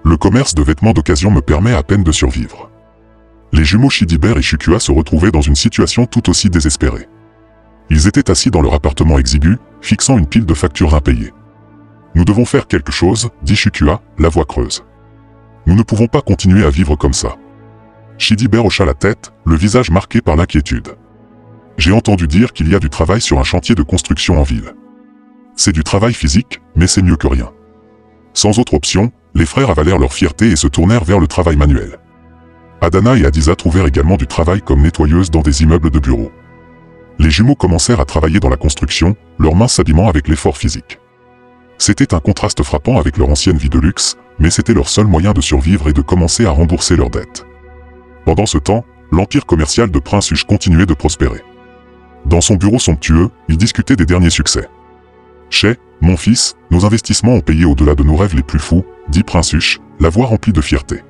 Le commerce de vêtements d'occasion me permet à peine de survivre. Les jumeaux Shidibert et Shukua se retrouvaient dans une situation tout aussi désespérée. Ils étaient assis dans leur appartement exigu, fixant une pile de factures impayées. Nous devons faire quelque chose, dit Shukua, la voix creuse. Nous ne pouvons pas continuer à vivre comme ça. Shidibert hocha la tête, le visage marqué par l'inquiétude. J'ai entendu dire qu'il y a du travail sur un chantier de construction en ville. C'est du travail physique, mais c'est mieux que rien. Sans autre option, les frères avalèrent leur fierté et se tournèrent vers le travail manuel. Adana et Adiza trouvèrent également du travail comme nettoyeuse dans des immeubles de bureaux. Les jumeaux commencèrent à travailler dans la construction, leurs mains s'abîmant avec l'effort physique. C'était un contraste frappant avec leur ancienne vie de luxe, mais c'était leur seul moyen de survivre et de commencer à rembourser leurs dettes. Pendant ce temps, l'empire commercial de Prince Huche continuait de prospérer. Dans son bureau somptueux, il discutait des derniers succès. « Chez, mon fils, nos investissements ont payé au-delà de nos rêves les plus fous, dit Prince Huche, la voix remplie de fierté.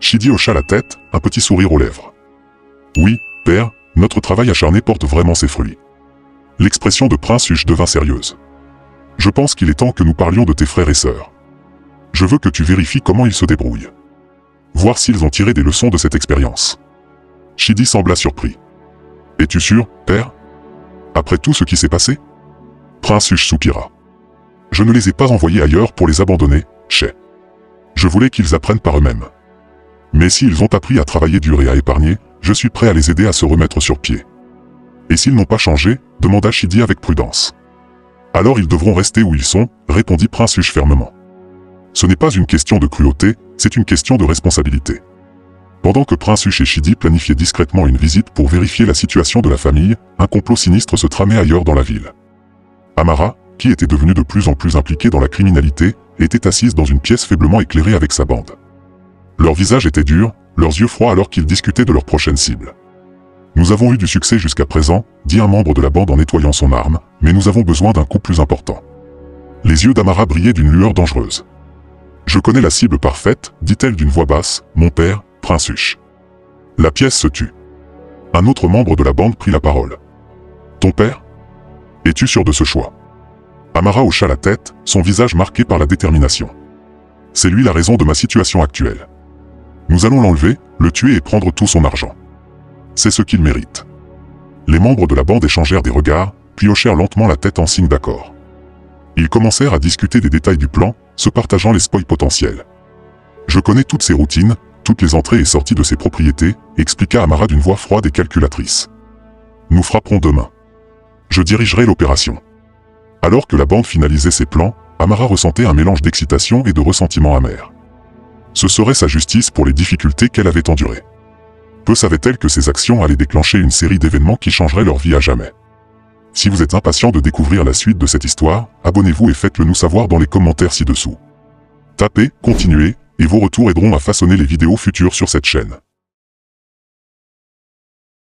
Shidi hocha la tête, un petit sourire aux lèvres. « Oui, père, notre travail acharné porte vraiment ses fruits. » L'expression de Prince Huche devint sérieuse. « Je pense qu'il est temps que nous parlions de tes frères et sœurs. Je veux que tu vérifies comment ils se débrouillent. Voir s'ils ont tiré des leçons de cette expérience. » Shidi sembla surpris. « Es-tu sûr, père? Après tout ce qui s'est passé ?» Prince Huche soupira. « Je ne les ai pas envoyés ailleurs pour les abandonner, chez. Je voulais qu'ils apprennent par eux-mêmes. Mais s'ils ont appris à travailler dur et à épargner, je suis prêt à les aider à se remettre sur pied. » Et s'ils n'ont pas changé, demanda Shidi avec prudence. « Alors ils devront rester où ils sont, répondit Prince Huche fermement. Ce n'est pas une question de cruauté, c'est une question de responsabilité. » Pendant que Prince Huche et Shidi planifiaient discrètement une visite pour vérifier la situation de la famille, un complot sinistre se tramait ailleurs dans la ville. Amara, qui était devenue de plus en plus impliquée dans la criminalité, était assise dans une pièce faiblement éclairée avec sa bande. Leurs visages étaient durs, leurs yeux froids alors qu'ils discutaient de leur prochaine cible. « Nous avons eu du succès jusqu'à présent, dit un membre de la bande en nettoyant son arme, mais nous avons besoin d'un coup plus important. » Les yeux d'Amara brillaient d'une lueur dangereuse. « Je connais la cible parfaite, dit-elle d'une voix basse, mon père, Prince Huche. » La pièce se tut. Un autre membre de la bande prit la parole. « Ton père? Es-tu sûr de ce choix ?» Amara hocha la tête, son visage marqué par la détermination. « C'est lui la raison de ma situation actuelle. Nous allons l'enlever, le tuer et prendre tout son argent. C'est ce qu'il mérite. » Les membres de la bande échangèrent des regards, puis hochèrent lentement la tête en signe d'accord. Ils commencèrent à discuter des détails du plan, se partageant les spoils potentiels. « Je connais toutes ses routines, toutes les entrées et sorties de ses propriétés, expliqua Amara d'une voix froide et calculatrice. « Nous frapperons demain. Je dirigerai l'opération. » Alors que la bande finalisait ses plans, Amara ressentait un mélange d'excitation et de ressentiment amer. Ce serait sa justice pour les difficultés qu'elle avait endurées. Peu savait-elle que ses actions allaient déclencher une série d'événements qui changeraient leur vie à jamais. Si vous êtes impatient de découvrir la suite de cette histoire, abonnez-vous et faites-le nous savoir dans les commentaires ci-dessous. Tapez, continuez, et vos retours aideront à façonner les vidéos futures sur cette chaîne.